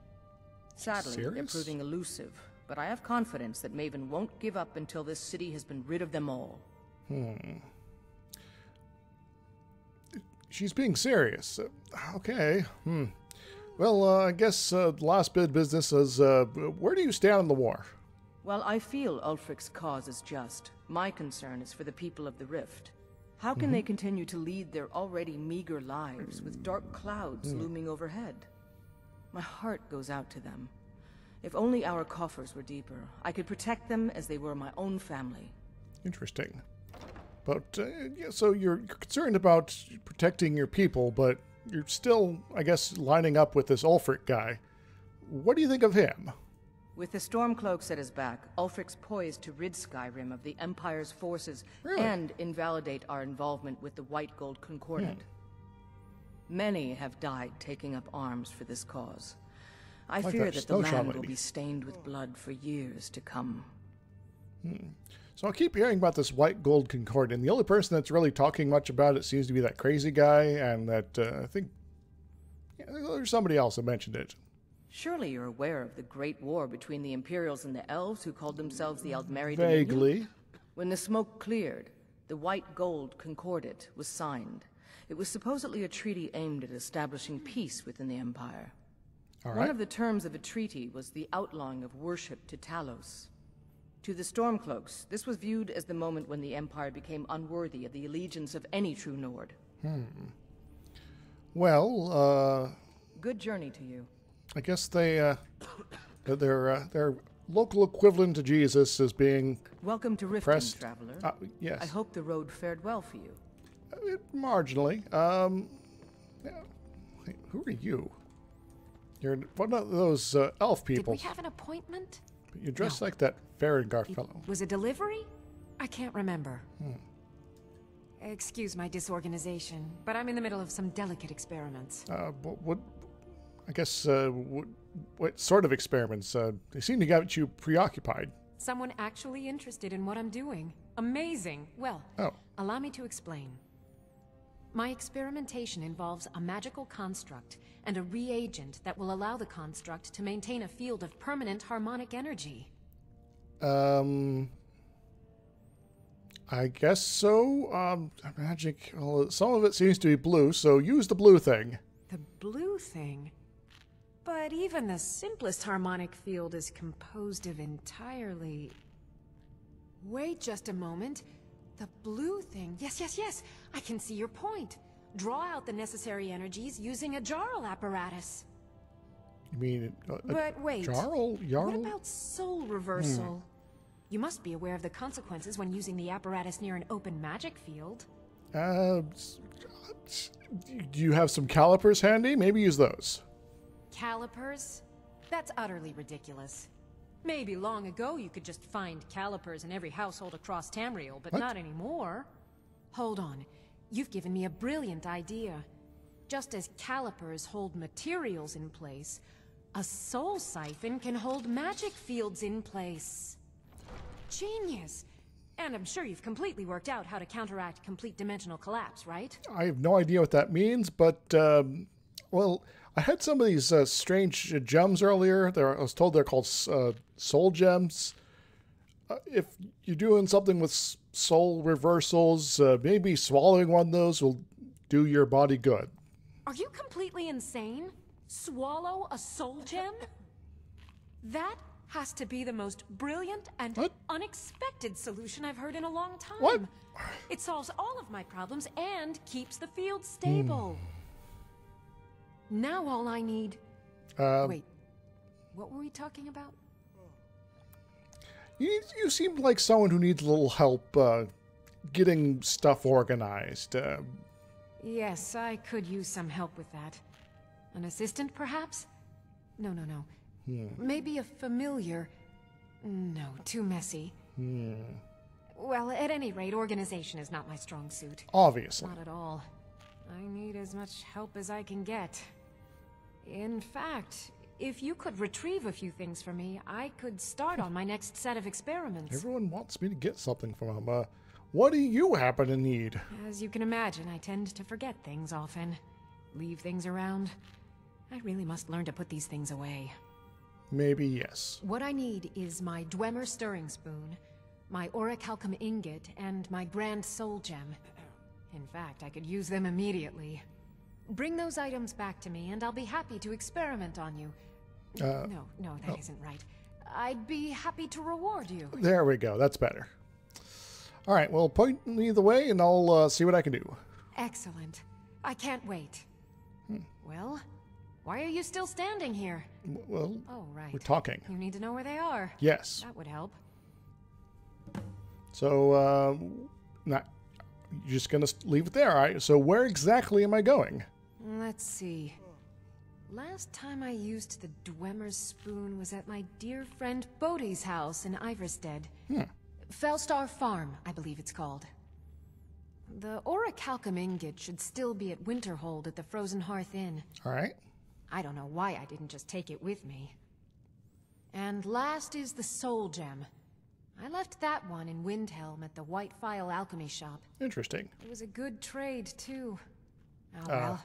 Sadly, they're Serious? proving elusive, but I have confidence that Maven won't give up until this city has been rid of them all. She's being serious. Okay. Well, I guess the last bit of business is, where do you stand on the war? While I feel Ulfric's cause is just, my concern is for the people of the Rift. How can they continue to lead their already meager lives with dark clouds looming overhead? My heart goes out to them. If only our coffers were deeper, I could protect them as they were my own family. Interesting. But, yeah, so you're concerned about protecting your people, but you're still, I guess, lining up with this Ulfric guy. What do you think of him? With the Stormcloaks at his back, Ulfric's poised to rid Skyrim of the Empire's forces and invalidate our involvement with the White Gold Concordant. Many have died taking up arms for this cause. I fear that the land will be stained with blood for years to come. So I keep hearing about this White Gold Concordant, and the only person that's really talking much about it seems to be that crazy guy, and that, I think, there's somebody else that mentioned it. Surely you're aware of the Great War between the Imperials and the Elves who called themselves the Aldmeri Vaguely. Dominion? When the smoke cleared, the White Gold Concordat was signed. It was supposedly a treaty aimed at establishing peace within the Empire. One of the terms of a treaty was the outlawing of worship to Talos. To the Stormcloaks, this was viewed as the moment when the Empire became unworthy of the allegiance of any true Nord. Well, good journey to you. I guess their local equivalent to Jesus is being welcome to Riften, traveler. Yes. I hope the road fared well for you. Marginally. Hey, who are you? You're one of those elf people. Did we have an appointment? You're dressed like that Farengar fellow. Was a delivery? I can't remember. Excuse my disorganization, but I'm in the middle of some delicate experiments. What I guess, what sort of experiments? They seem to get you preoccupied. Someone actually interested in what I'm doing. Amazing. Well, allow me to explain. My experimentation involves a magical construct and a reagent that will allow the construct to maintain a field of permanent harmonic energy. I guess so. Magic, well, some of it seems to be blue, so use the blue thing. The blue thing? But even the simplest harmonic field is composed of entirely... Wait just a moment. The blue thing. Yes. I can see your point. Draw out the necessary energies using a Jarl apparatus. You mean... but wait. Jarl? What about soul reversal? You must be aware of the consequences when using the apparatus near an open magic field. Do you have some calipers handy? Maybe use those. Calipers? That's utterly ridiculous. Maybe long ago you could just find calipers in every household across Tamriel, but not anymore. Hold on. You've given me a brilliant idea. Just as calipers hold materials in place, a soul siphon can hold magic fields in place. Genius! And I'm sure you've completely worked out how to counteract complete dimensional collapse, right? I have no idea what that means, but, well, I had some of these strange gems earlier. I was told they're called soul gems. If you're doing something with soul reversals, maybe swallowing one of those will do your body good. Are you completely insane? Swallow a soul gem? That has to be the most brilliant and unexpected solution I've heard in a long time. What? It solves all of my problems and keeps the field stable. Now all I need... Wait, what were we talking about? You seem like someone who needs a little help getting stuff organized. Yes, I could use some help with that. An assistant, perhaps? No. Maybe a familiar. No, too messy. Well, at any rate, organization is not my strong suit. Obviously. Not at all. I need as much help as I can get. In fact, if you could retrieve a few things for me, I could start on my next set of experiments. Everyone wants me to get something from them. What do you happen to need? As you can imagine, I tend to forget things often. Leave things around. I really must learn to put these things away. Maybe yes. What I need is my Dwemer stirring spoon, my orichalcum ingot, and my grand soul gem. In fact, I could use them immediately. Bring those items back to me, and I'll be happy to experiment on you. No, that isn't right. I'd be happy to reward you. There we go. That's better. All right, well, point me the way, and I'll see what I can do. Excellent. I can't wait. Well, Why are you still standing here? Well, oh, right. We're talking. You need to know where they are. Yes. That would help. So, you're just gonna leave it there, all right? So where exactly am I going? Let's see. Last time I used the Dwemer's spoon was at my dear friend Bodhi's house in Iverstead. Fellstar Farm, I believe it's called. The Orichalcum ingot should still be at Winterhold at the Frozen Hearth Inn. All right. I don't know why I didn't just take it with me. And last is the Soul Gem. I left that one in Windhelm at the White Phial Alchemy Shop. Interesting. It was a good trade, too. Oh, well.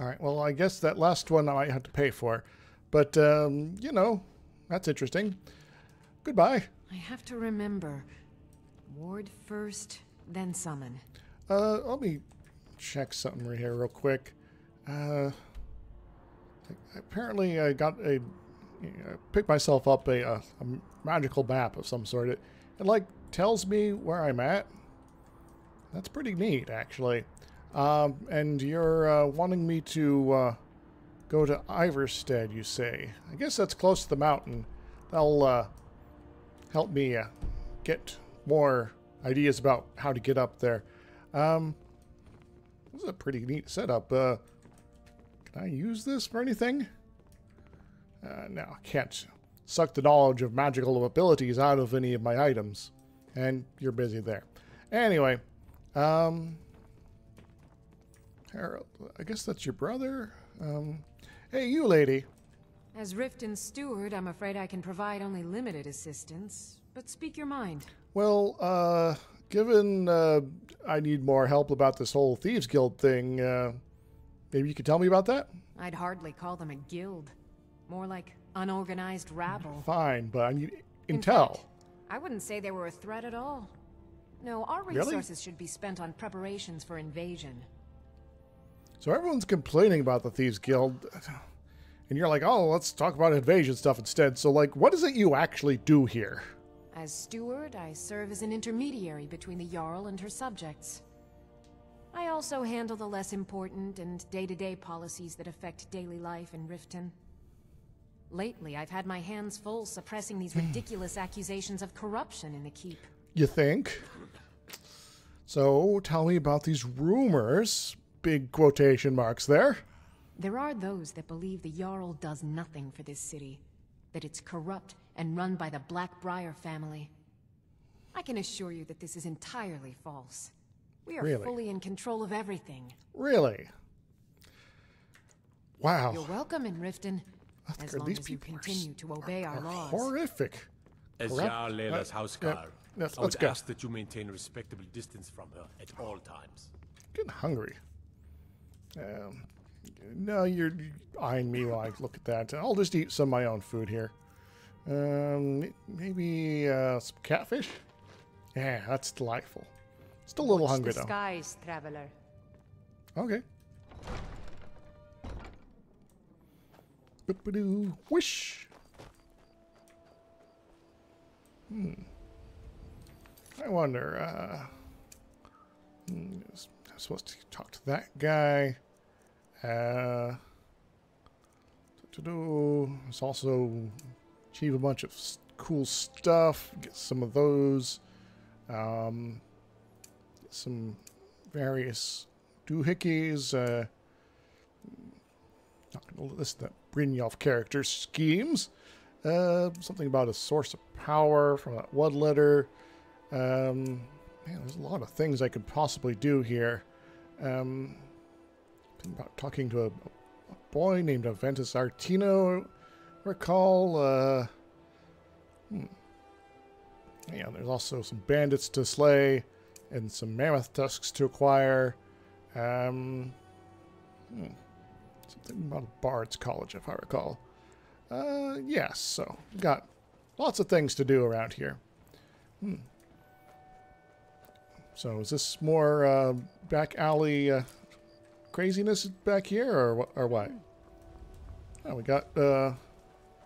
All right, well, I guess that last one I might have to pay for. But, you know, that's interesting. Goodbye. I have to remember. Ward first, then summon. Let me check something right here real quick. Apparently I got picked myself up a magical map of some sort. It like tells me where I'm at. That's pretty neat, actually. And you're wanting me to go to Iverstead, you say? I guess that's close to the mountain. That'll help me get more ideas about how to get up there. This is a pretty neat setup. Can I use this for anything? No, I can't suck the knowledge of magical abilities out of any of my items. And you're busy there. Anyway, Harold, I guess that's your brother? Hey, you lady. As Riften's steward, I'm afraid I can provide only limited assistance. But speak your mind. Well, given I need more help about this whole Thieves Guild thing, maybe you could tell me about that? I'd hardly call them a guild. More like unorganized rabble. Fine, but I need In intel. fact, I wouldn't say they were a threat at all. No, our resources should be spent on preparations for invasion. So everyone's complaining about the Thieves Guild, and you're like, oh, let's talk about invasion stuff instead. So, like, what is it you actually do here? As steward, I serve as an intermediary between the Jarl and her subjects. I also handle the less important and day-to-day policies that affect daily life in Riften. Lately, I've had my hands full suppressing these ridiculous accusations of corruption in the keep. You think? So, tell me about these rumors. Big quotation marks there. There are those that believe the Jarl does nothing for this city, that it's corrupt and run by the Blackbriar family. I can assure you that this is entirely false. We are fully in control of everything. Really? Wow. You're welcome in Riften, as long as you continue to obey our laws. Horrific. As Jarl Leila's houseguard, let's I would go. ask that you maintain a respectable distance from her at all times. Getting hungry. No, you're eyeing me while I look at that. I'll just eat some of my own food here. Maybe some catfish? Yeah, that's delightful. Still a little hungry, though. Skies, traveler. Okay. Boop-a-doo. Whoosh! I wonder, I'm supposed to talk to that guy. Let's also achieve a bunch of cool stuff. Get some of those. Get some various doohickeys. Not going to list that Brynjolf character schemes. Something about a source of power from that one letter. Man, there's a lot of things I could possibly do here. About talking to a boy named Aventus Artino, recall. Yeah, there's also some bandits to slay and some mammoth tusks to acquire. Something about a bard's college, if I recall. Yes, so we've got lots of things to do around here. So is this more back alley craziness back here, or what? Oh, we got one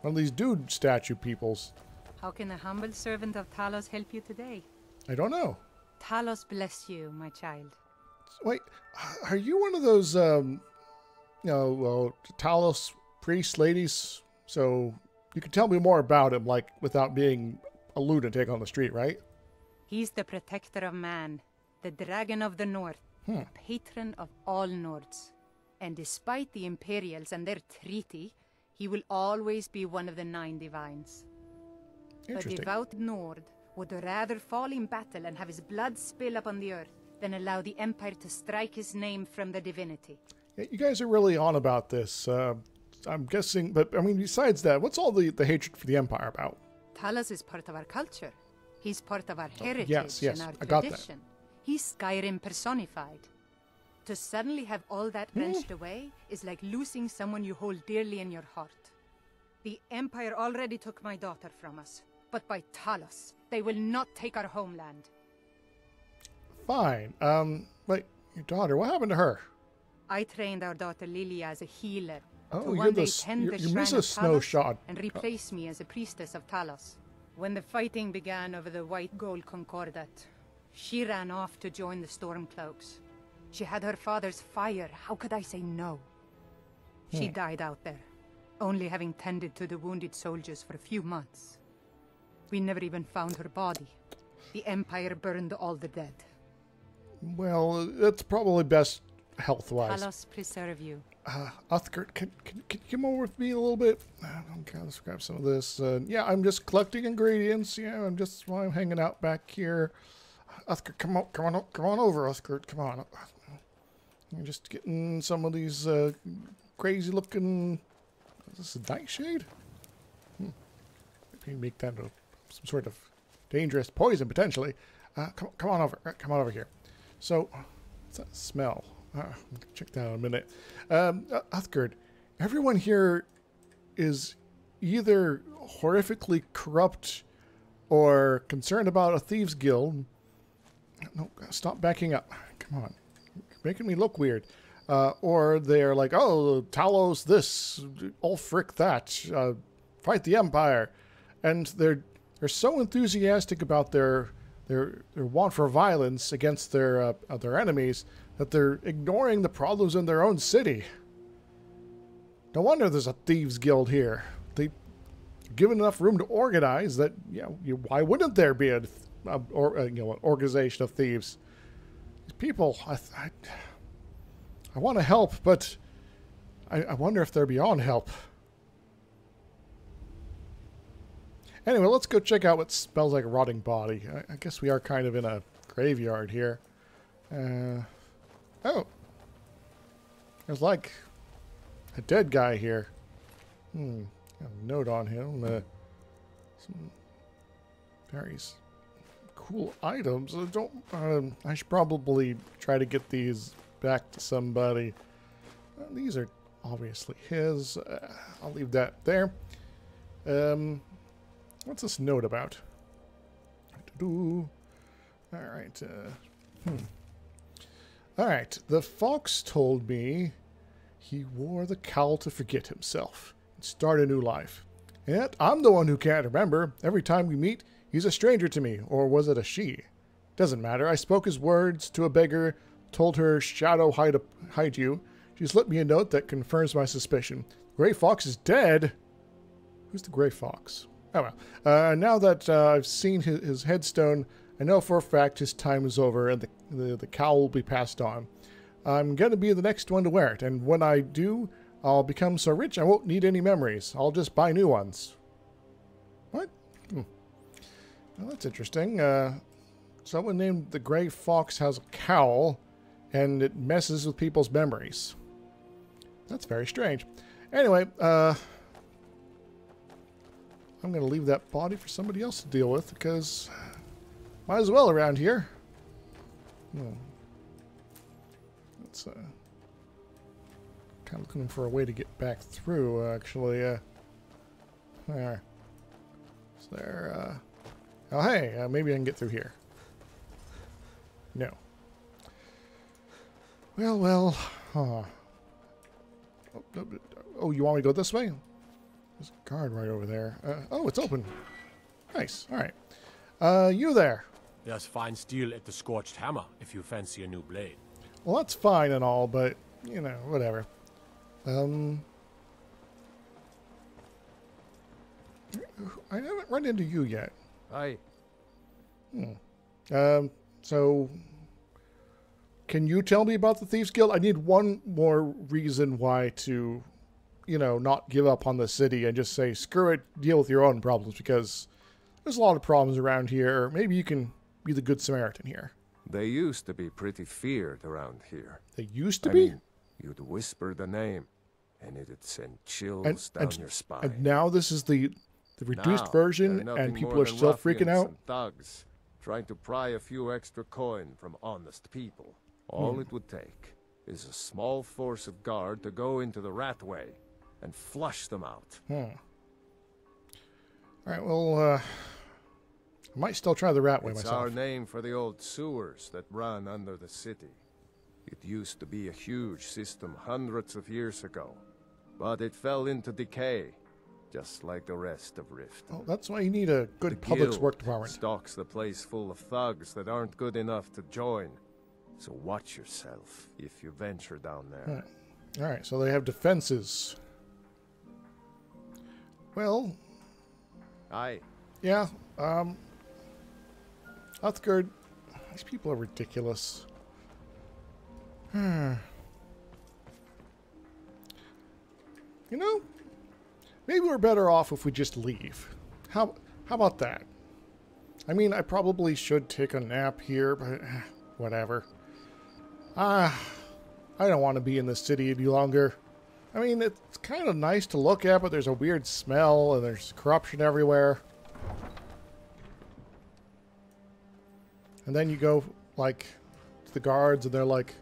of these dude statue peoples. How can a humble servant of Talos help you today? I don't know. Talos bless you, my child. Wait, are you one of those Talos priests, ladies. So you can tell me more about him, like, without being a lunatic on the street, right? He's the protector of man, the dragon of the north, the patron of all Nords. And despite the Imperials and their treaty, he will always be one of the 9 divines. A devout Nord would rather fall in battle and have his blood spill upon the earth than allow the Empire to strike his name from the divinity. Yeah, you guys are really on about this. I'm guessing, but I mean, besides that, what's all the hatred for the Empire about? Talos is part of our culture. He's part of our heritage yes, and our I got tradition. He's Skyrim personified. To suddenly have all that wrenched away is like losing someone you hold dearly in your heart. The Empire already took my daughter from us, but by Talos, they will not take our homeland. Fine. Wait, your daughter, what happened to her? I trained our daughter Lilia as a healer. Oh, to you're one day tend the shrine of Talos and replace me as a priestess of Talos. When the fighting began over the white gold concordat, she ran off to join the Stormcloaks. She had her father's fire. How could I say no? She died out there, only having tended to the wounded soldiers for a few months. We never even found her body. The Empire burned all the dead. Well, that's probably best health-wise. Talos preserve you. Uthgerd, can you come over with me a little bit? Okay, let's grab some of this. Yeah, I'm just collecting ingredients. Yeah, I'm hanging out back here. Uthgerd, come on over, Uthgerd, come on. I'm just getting some of these crazy-looking. Is this a nightshade? Maybe make that some sort of dangerous poison potentially. Come on over here. So, what's that smell? Check that out in a minute. Uthgerd, everyone here is either horrifically corrupt or concerned about a thieves' guild. No, stop backing up. Come on. You're making me look weird. Or they're like, oh, Talos this, Ulfric that, fight the Empire. And they're so enthusiastic about their want for violence against their enemies that they're ignoring the problems in their own city. No wonder there's a thieves' guild here. They've given enough room to organize that, why wouldn't there be an organization of thieves? These people, I want to help, but I wonder if they're beyond help. Anyway, let's go check out what smells like a rotting body. I guess we are kind of in a graveyard here. Oh. There's like a dead guy here. Got a note on him. Some very cool items. I should probably try to get these back to somebody. These are obviously his. I'll leave that there. What's this note about? Alright. Alright. The fox told me he wore the cowl to forget himself and start a new life. And yet, I'm the one who can't remember. Every time we meet, he's a stranger to me. Or was it a she? Doesn't matter. I spoke his words to a beggar, told her shadow hide you. She slipped me a note that confirms my suspicion. Gray Fox is dead. Who's the Gray Fox? Oh well. Now that I've seen his headstone, I know for a fact his time is over and the cowl will be passed on. I'm going to be the next one to wear it, and when I do, I'll become so rich I won't need any memories. I'll just buy new ones. What? Well, that's interesting. Someone named the Gray Fox has a cowl, and it messes with people's memories. That's very strange. Anyway, I'm going to leave that body for somebody else to deal with, because might as well around here. Let's kind of looking for a way to get back through, actually. There. Is there, oh, hey, maybe I can get through here. No. Well. Oh, you want me to go this way? There's a guard right over there. Oh, it's open. Nice. All right. You there. There's fine steel at the Scorched Hammer, if you fancy a new blade. Well, that's fine and all, but, whatever. I haven't run into you yet. Aye. So can you tell me about the Thieves Guild? I need one more reason why to, you know, not give up on the city and just say, screw it, deal with your own problems, because there's a lot of problems around here. Maybe you can be the Good Samaritan here. They used to be pretty feared around here. They used to be? Mean, you'd whisper the name, and it'd send chills down your spine. And now this is the reduced version, and people are still freaking out? And thugs trying to pry a few extra coin from honest people. All it would take is a small force of guard to go into the Ratway and flush them out. All right, well, I might still try the Ratway myself. It's our name for the old sewers that run under the city. It used to be a huge system hundreds of years ago, but it fell into decay, just like the rest of Riften. Oh, that's why you need a good public works department. Stocks the place full of thugs that aren't good enough to join. So watch yourself if you venture down there. All right, so they have defenses. Well, aye. Yeah, Uthgard, these people are ridiculous. You know, maybe we're better off if we just leave. How about that? I mean, I probably should take a nap here, but whatever. I don't want to be in the city any longer. I mean, it's kind of nice to look at, but there's a weird smell and there's corruption everywhere. And then you go, like, to the guards and they're like,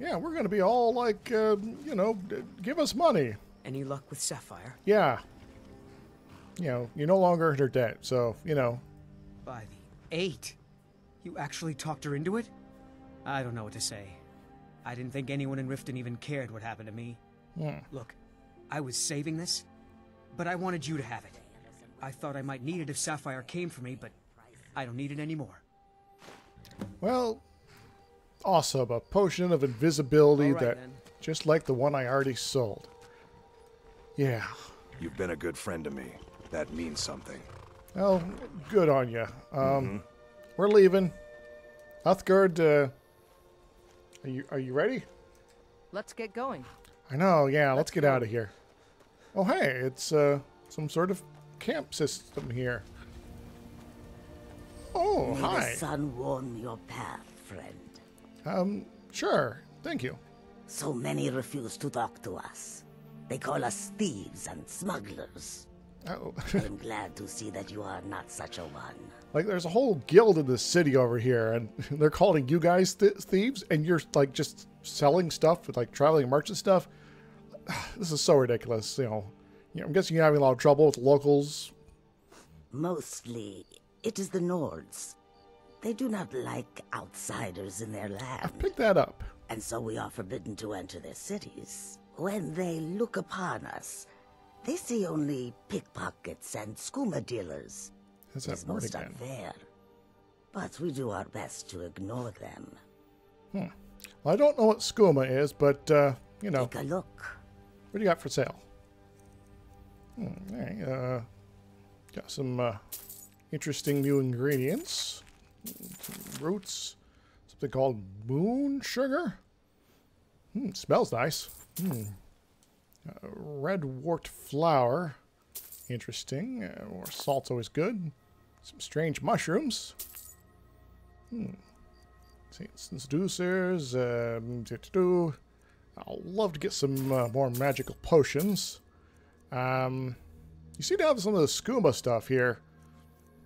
yeah, we're going to be all like, you know, give us money. Any luck with Sapphire? Yeah. You know, you're no longer in her debt, so, you know. By the 8. You actually talked her into it? I don't know what to say. I didn't think anyone in Riften even cared what happened to me. Look, I was saving this, but I wanted you to have it. I thought I might need it if Sapphire came for me, but I don't need it anymore. Well, awesome. A potion of invisibility right, that, then. just like the one I already sold. Yeah. You've been a good friend to me. That means something. Well, good on you. We're leaving. Uthgard, are you ready? Let's get going. I know, yeah, let's get out of here. Oh, hey, it's some sort of camp system here. Oh, May hi. the sun warm your path, friend. Sure. Thank you. So many refuse to talk to us. They call us thieves and smugglers. Oh. I'm glad to see that you are not such a one. Like, there's a whole guild in this city over here, and they're calling you guys thieves, and you're, like, just selling stuff with, like, traveling merchant stuff. This is so ridiculous, you know. I'm guessing you're having a lot of trouble with locals. Mostly, it is the Nords. They do not like outsiders in their land. I've picked that up. And so we are forbidden to enter their cities. When they look upon us, they see only pickpockets and skooma dealers. How's that It's word most again? unfair. But we do our best to ignore them. Well, I don't know what skooma is, but, you know. Take a look. What do you got for sale? Okay, got some interesting new ingredients. Some roots. Something called moon sugar. Smells nice. Red wart flour. Interesting. More salt's always good. Some strange mushrooms. Seducers. I'll love to get some more magical potions. You seem to have some of the skooma stuff here,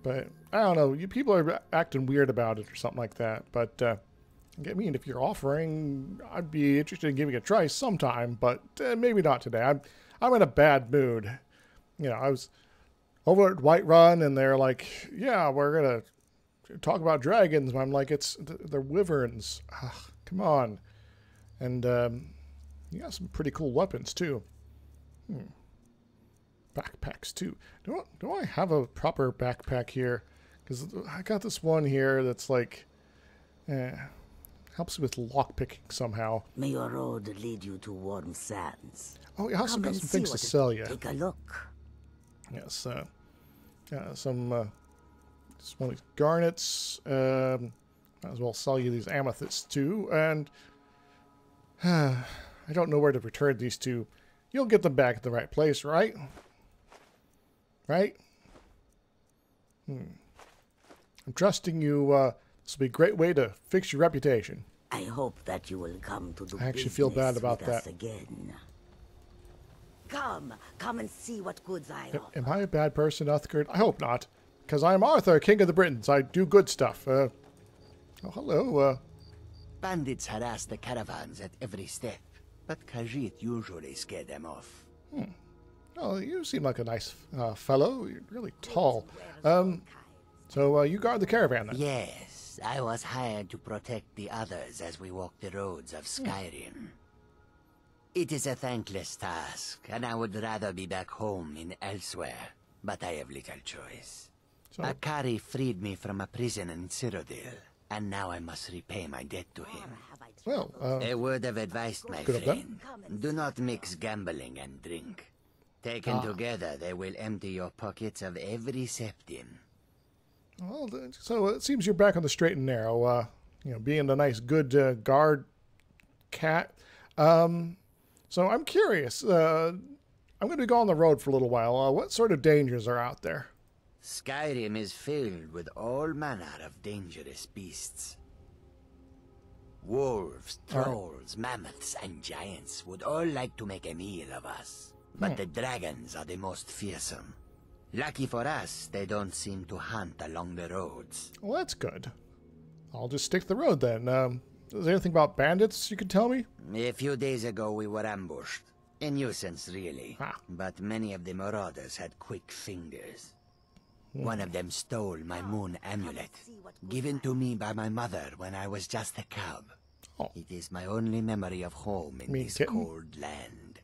but I don't know. You people are acting weird about it or something like that. But I mean, if you're offering, I'd be interested in giving it a try sometime, but maybe not today. I'm in a bad mood. You know, I was over at Whiterun, and they're like, "Yeah, we're gonna talk about dragons." And I'm like, they're wyverns. Come on, and you got some pretty cool weapons too. Backpacks too. Do I have a proper backpack here? Because I got this one here that's like, helps with lockpicking somehow. May your road lead you to warm sands. Oh, you also got some things to sell you. Take a look. Yes, some just one of these garnets. Might as well sell you these amethysts too. And I don't know where to return these to. You'll get them back at the right place, right? Right? I'm trusting you. This will be a great way to fix your reputation. I hope that you will come to do I actually feel bad about that. Again. Come and see what goods I offer. Am I a bad person, Uthgard? I hope not. Because I'm Arthur, King of the Britons. I do good stuff. Oh, hello. Bandits harass the caravans at every step, but Khajiit usually scare them off. Oh, you seem like a nice fellow. You're really tall. So you guard the caravan then? Yes, I was hired to protect the others as we walk the roads of Skyrim. It is a thankless task, and I would rather be back home in elsewhere, but I have little choice. Akari freed me from a prison in Cyrodiil, and now I must repay my debt to him. Well, a word of advice, my friend. Do not mix gambling and drink. Taken together, they will empty your pockets of every septim. Well, so it seems you're back on the straight and narrow, being a nice, good guard cat. So I'm curious. I'm going to go on the road for a little while. What sort of dangers are out there? Skyrim is filled with all manner of dangerous beasts. Wolves, trolls, mammoths, and giants would all like to make a meal of us. But the dragons are the most fearsome. Lucky for us, they don't seem to hunt along the roads. Well, that's good. I'll just stick to the road then. Is there anything about bandits you could tell me? A few days ago we were ambushed. A nuisance, really. But many of the marauders had quick fingers. One of them stole my moon amulet, given to me by my mother when I was just a cub. It is my only memory of home in this cold land.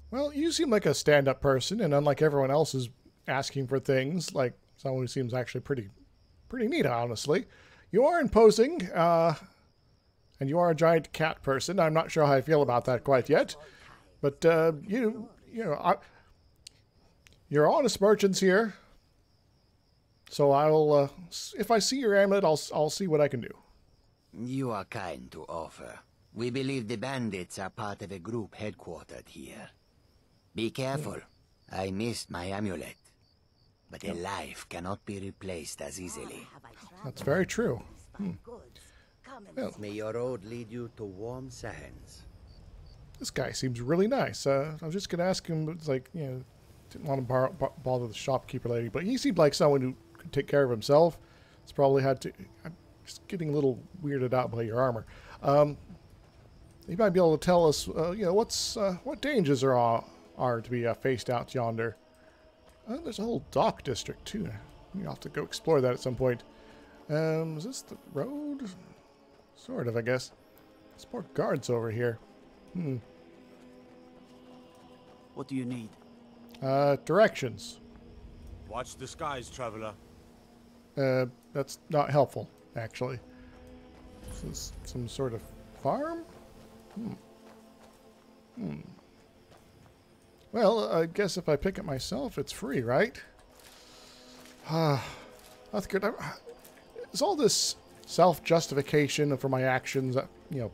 Well, you seem like a stand-up person, and unlike everyone else who's asking for things, like someone who seems actually pretty neat, honestly. You are imposing, and you are a giant cat person. I'm not sure how I feel about that quite yet, but you're honest merchants here, so I'll if I see your amulet, I'll see what I can do. You are kind to offer. We believe the bandits are part of a group headquartered here. Be careful. I missed my amulet. But a life cannot be replaced as easily. That's very true. Well, may your road lead you to warm sands. This guy seems really nice. I was just going to ask him, it's like, didn't want to bother the shopkeeper lady, but he seemed like someone who could take care of himself. It's probably had to... I'm just getting a little weirded out by your armor. You might be able to tell us, what dangers are to be faced out yonder. There's a whole dock district, too. You'll have to go explore that at some point. Is this the road? Sort of, I guess. There's more guards over here. What do you need? Directions. Watch the skies, traveler. That's not helpful, actually. This is some sort of farm? Well, I guess if I pick it myself, it's free, right? That's good. Is all this self-justification for my actions,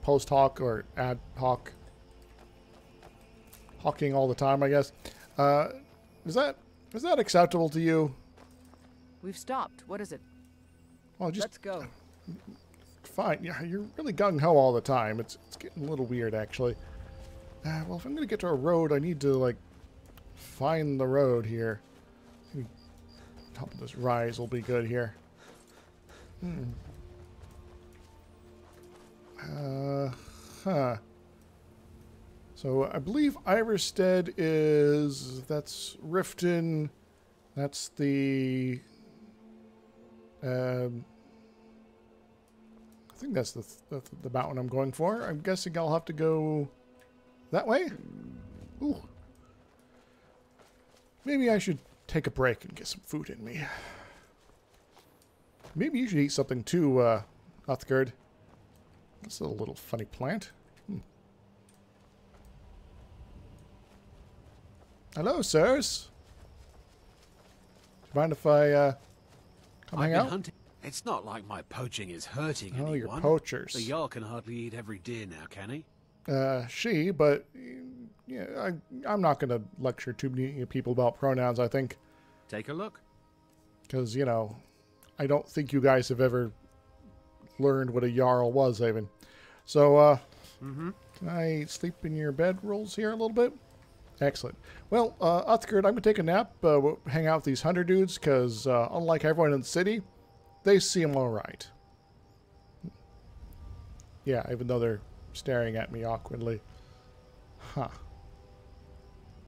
post hoc or ad hoc, hawking all the time, I guess? Is that acceptable to you? We've stopped. What is it? Well, Let's go. Fine. Yeah, you're really gung-ho all the time. It's getting a little weird, actually. Well, if I'm going to get to a road, I need to, find the road here. Maybe top of this rise will be good here. So I believe Iverstead that's Riften. That's the... I think that's the mountain I'm going for. I'm guessing I'll have to go that way? Ooh. Maybe I should take a break and get some food in me. Maybe you should eat something too, Uthgard. This is a little funny plant. Hello, sirs. Mind if I come hang out? Hunting. It's not like my poaching is hurting anyone. Oh, you're poachers. The Jarl can hardly eat every deer now, can he? But yeah, I'm not going to lecture too many people about pronouns, I think. Take a look. Because, you know, I don't think you guys have ever learned what a Jarl was, even. So, can I sleep in your bed rolls here a little bit? Excellent. Well, Uthgard, I'm going to take a nap, we'll hang out with these hunter dudes, because unlike everyone in the city, they seem alright. Yeah, even though they're staring at me awkwardly. Huh.